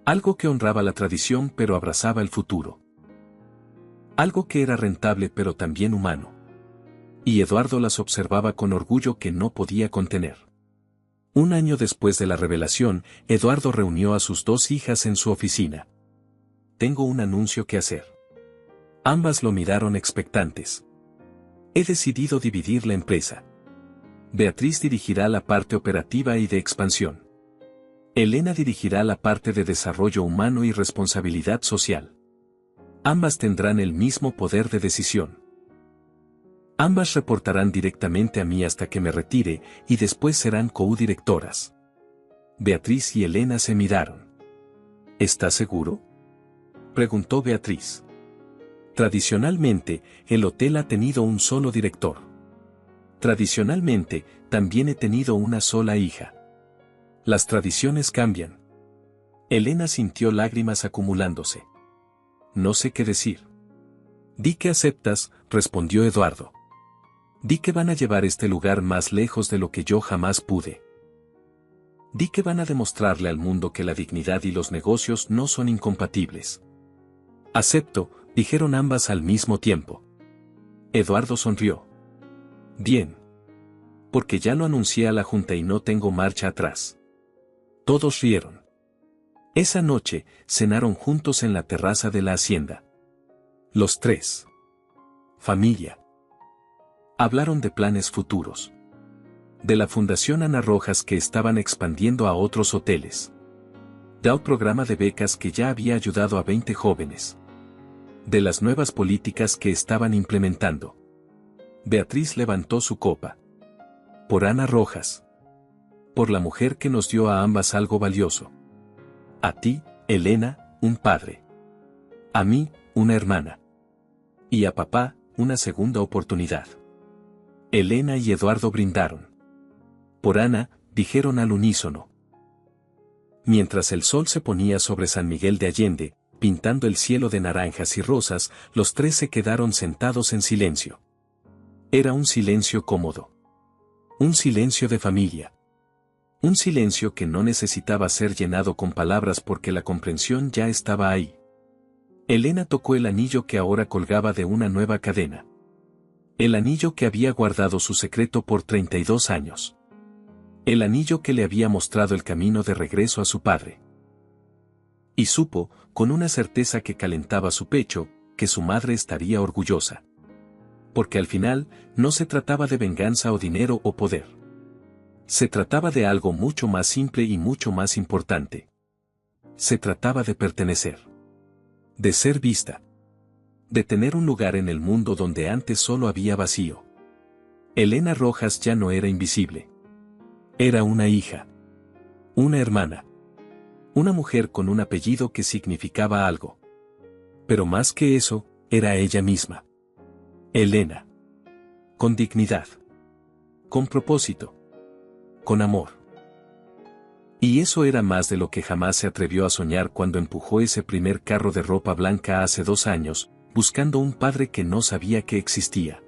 Algo que honraba la tradición pero abrazaba el futuro. Algo que era rentable pero también humano. Y Eduardo las observaba con orgullo que no podía contener. Un año después de la revelación, Eduardo reunió a sus dos hijas en su oficina. Tengo un anuncio que hacer. Ambas lo miraron expectantes. He decidido dividir la empresa. Beatriz dirigirá la parte operativa y de expansión. Elena dirigirá la parte de desarrollo humano y responsabilidad social. Ambas tendrán el mismo poder de decisión. Ambas reportarán directamente a mí hasta que me retire y después serán co-directoras. Beatriz y Elena se miraron. ¿Estás seguro?, preguntó Beatriz. Tradicionalmente, el hotel ha tenido un solo director. Tradicionalmente, también he tenido una sola hija. Las tradiciones cambian. Elena sintió lágrimas acumulándose. No sé qué decir. Di que aceptas, respondió Eduardo. Di que van a llevar este lugar más lejos de lo que yo jamás pude. Di que van a demostrarle al mundo que la dignidad y los negocios no son incompatibles. Acepto, dijeron ambas al mismo tiempo. Eduardo sonrió. Bien. Porque ya lo anuncié a la junta y no tengo marcha atrás. Todos rieron. Esa noche, cenaron juntos en la terraza de la hacienda. Los tres. Familia. Hablaron de planes futuros. De la Fundación Ana Rojas que estaban expandiendo a otros hoteles. Del programa de becas que ya había ayudado a 20 jóvenes. De las nuevas políticas que estaban implementando. Beatriz levantó su copa. Por Ana Rojas. Por la mujer que nos dio a ambas algo valioso. A ti, Elena, un padre. A mí, una hermana. Y a papá, una segunda oportunidad. Elena y Eduardo brindaron. Por Ana, dijeron al unísono. Mientras el sol se ponía sobre San Miguel de Allende, pintando el cielo de naranjas y rosas, los tres se quedaron sentados en silencio. Era un silencio cómodo. Un silencio de familia. Un silencio que no necesitaba ser llenado con palabras porque la comprensión ya estaba ahí. Elena tocó el anillo que ahora colgaba de una nueva cadena. El anillo que había guardado su secreto por 32 años. El anillo que le había mostrado el camino de regreso a su padre. Y supo, con una certeza que calentaba su pecho, que su madre estaría orgullosa. Porque al final, no se trataba de venganza o dinero o poder. Se trataba de algo mucho más simple y mucho más importante. Se trataba de pertenecer. De ser vista. De tener un lugar en el mundo donde antes solo había vacío. Elena Rojas ya no era invisible. Era una hija. Una hermana. Una mujer con un apellido que significaba algo. Pero más que eso, era ella misma. Elena. Con dignidad. Con propósito. Con amor. Y eso era más de lo que jamás se atrevió a soñar cuando empujó ese primer carro de ropa blanca hace 2 años, buscando un padre que no sabía que existía.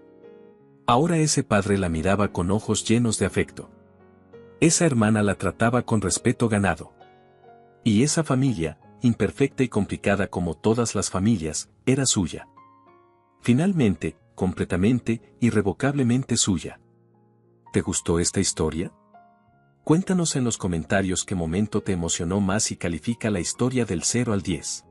Ahora ese padre la miraba con ojos llenos de afecto. Esa hermana la trataba con respeto ganado. Y esa familia, imperfecta y complicada como todas las familias, era suya. Finalmente, completamente, irrevocablemente suya. ¿Te gustó esta historia? Cuéntanos en los comentarios qué momento te emocionó más y califica la historia del 0 al 10.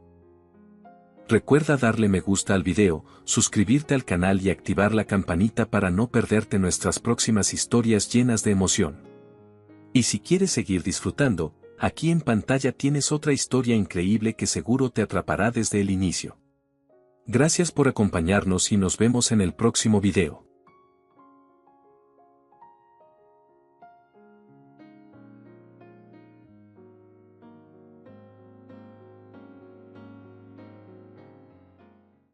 Recuerda darle me gusta al video, suscribirte al canal y activar la campanita para no perderte nuestras próximas historias llenas de emoción. Y si quieres seguir disfrutando, aquí en pantalla tienes otra historia increíble que seguro te atrapará desde el inicio. Gracias por acompañarnos y nos vemos en el próximo video.